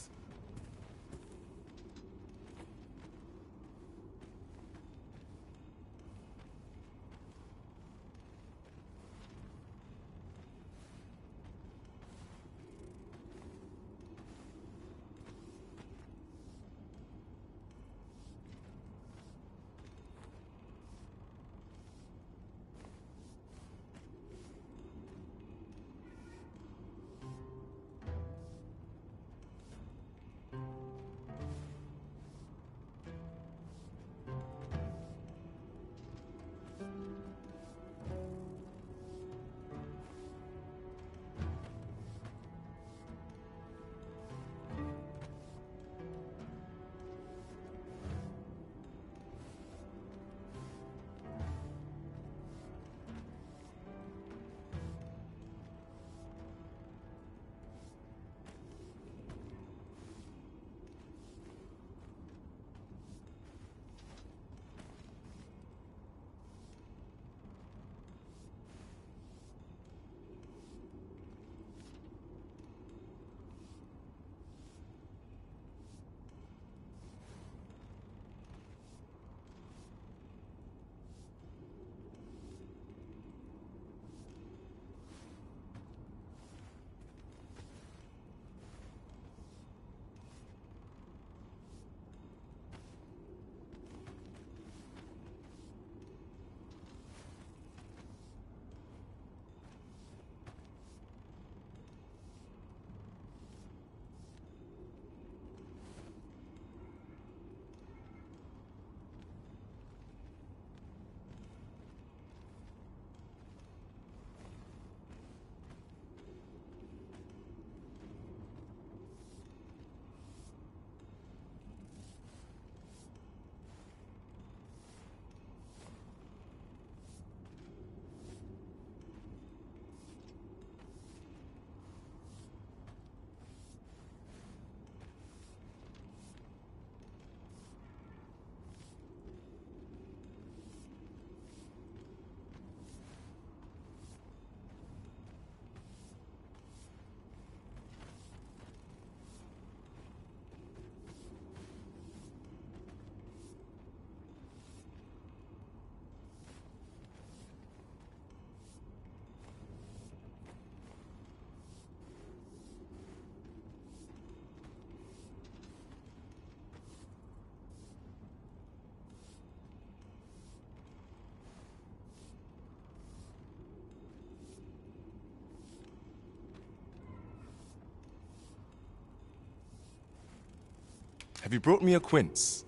Have you brought me a quince?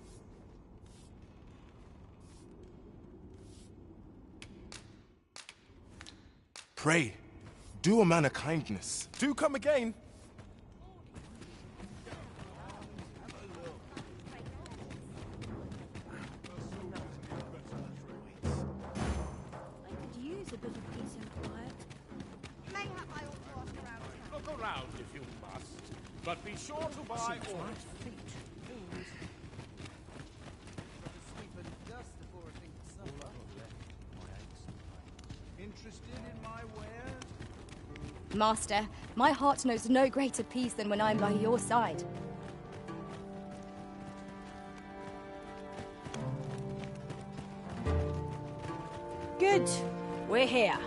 Pray, do a man a kindness. Do come again. Use a bit of peace and quiet. Mayhap I ought to ask around town. Look around if you must, but be sure to buy all. Interested in my wares? Master, my heart knows no greater peace than when I'm by your side. Good. We're here.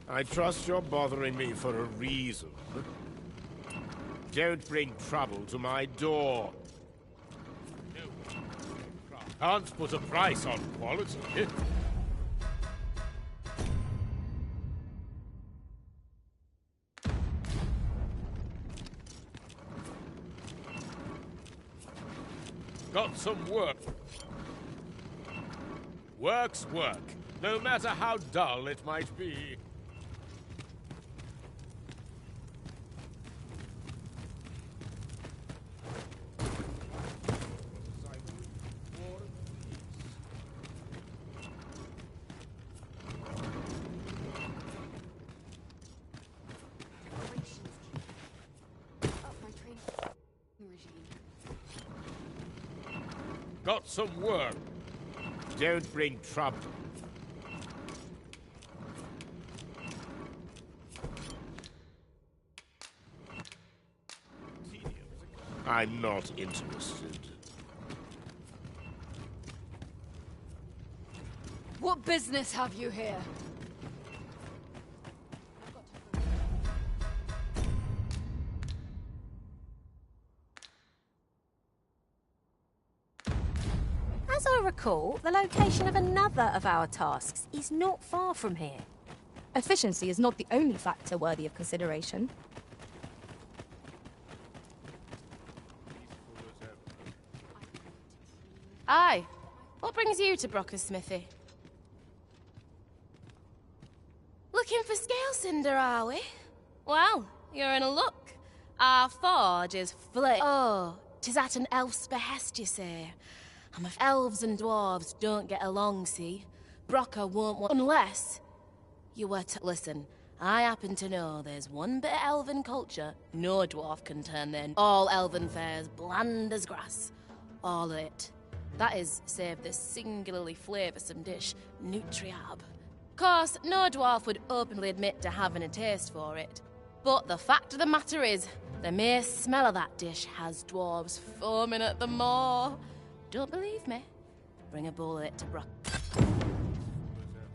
I trust you're bothering me for a reason. Don't bring trouble to my door. Can't put a price on quality. Got some work. Work's work, no matter how dull it might be. Got some work. Don't bring trouble. I'm not interested. What business have you here? As I recall, the location of another of our tasks is not far from here. Efficiency is not the only factor worthy of consideration. Aye. What brings you to Brocker's smithy? Looking for scale cinder, are we? Well, you're in a luck. Our forge is Oh, 'tis at an elf's behest, you say. And if elves and dwarves don't get along, see, Brocker won't want... Unless you were to... Listen, I happen to know there's one bit of elven culture no dwarf can turn their... All elven fare's bland as grass. All of it. That is, save this singularly flavoursome dish, Nutriab. Course, no dwarf would openly admit to having a taste for it. But the fact of the matter is, the mere smell of that dish has dwarves foaming at the maw. Don't believe me? Bring a bowl of it to Brock.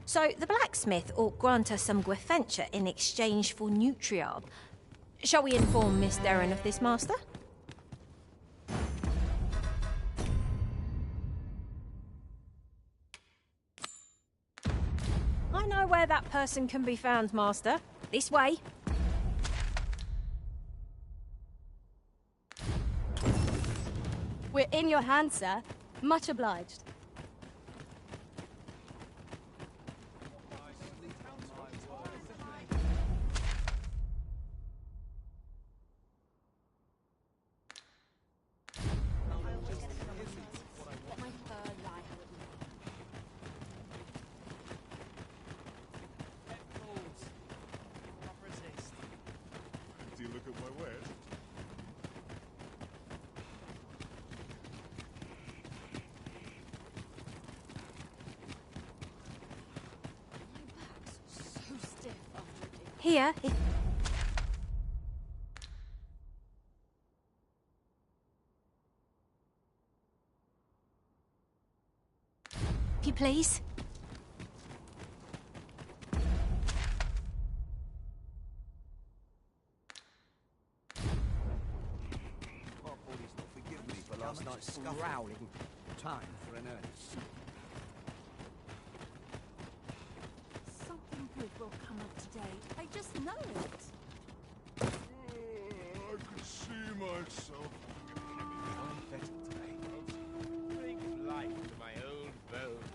So the blacksmith ought grant us some Gwefenture in exchange for Nutriab. Shall we inform Miss Derrin of this, Master? I know where that person can be found, Master. This way. We're in your hands, sir. Much obliged. Do you look at my wares? Here. If you please. Forgive me for last night's growling. Time for an earnest. Something good will come of today. I just know it. I could see myself becoming better today. Bring life to my old bones.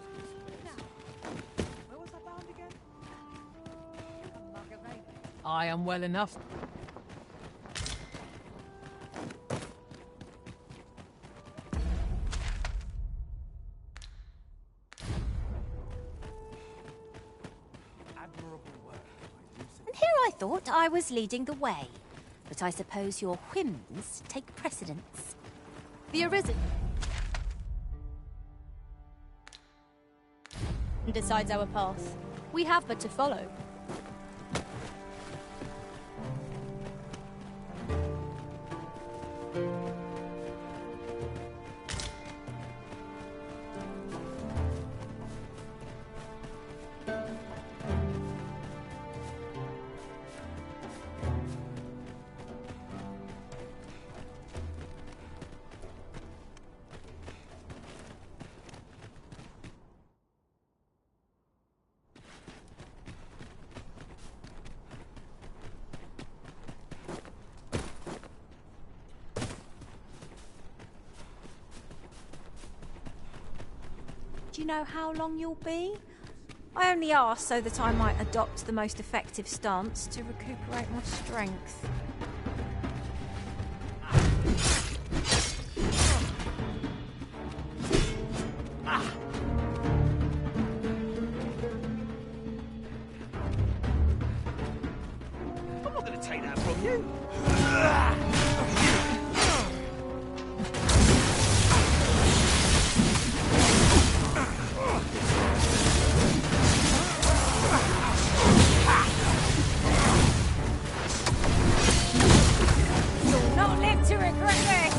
Where was I bound again? I am well enough. And here I thought I was leading the way. But I suppose your whims take precedence. The Arisen decides our path. We have but to follow. know how long you'll be? I only ask so that I might adopt the most effective stance to recuperate my strength. I'm not going to take that from you. You'll not live to regret this!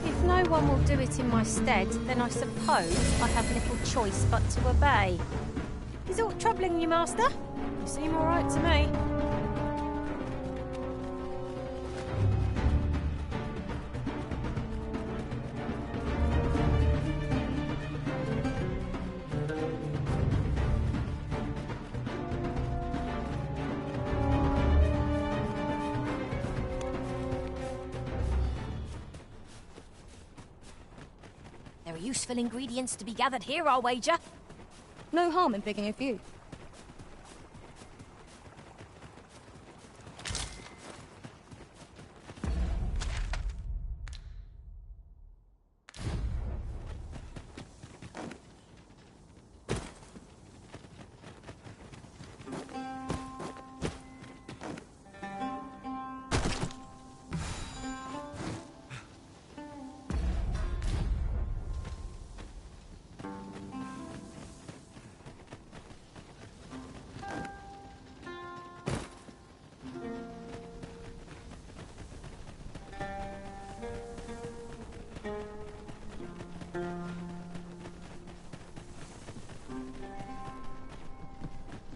If no one will do it in my stead, then I suppose I have little choice but to obey. Is aught troubling you, Master? You seem all right to me. There are useful ingredients to be gathered here, I'll wager. No harm in picking a few.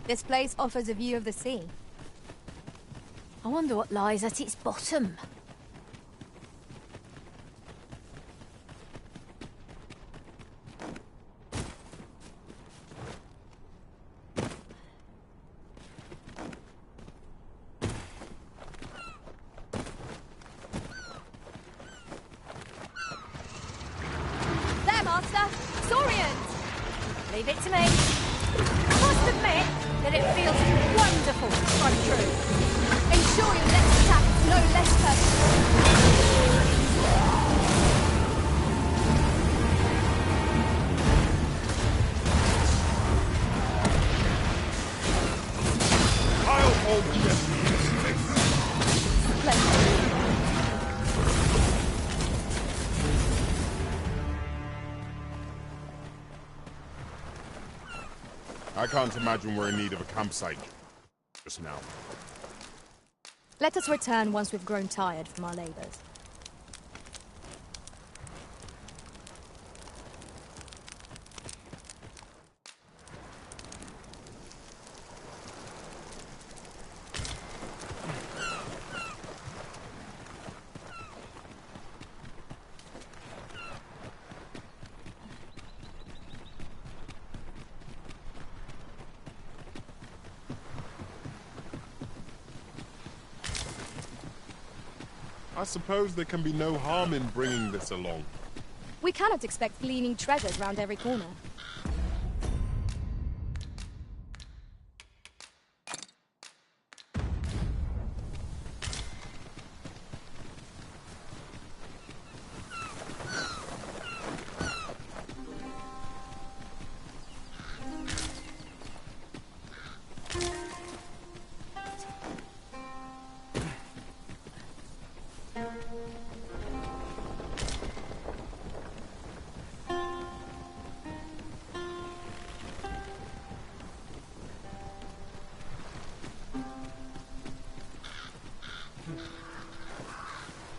This place offers a view of the sea. I wonder what lies at its bottom. There, Master! Saurians! Leave it to me. I must admit that it feels wonderful to strike true. Ensure your next attack is no less perfect. I'll hold you. I can't imagine we're in need of a campsite just now. Let us return once we've grown tired from our labors. I suppose there can be no harm in bringing this along. We cannot expect gleaming treasures round every corner.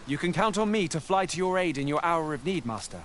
You can count on me to fly to your aid in your hour of need, Master.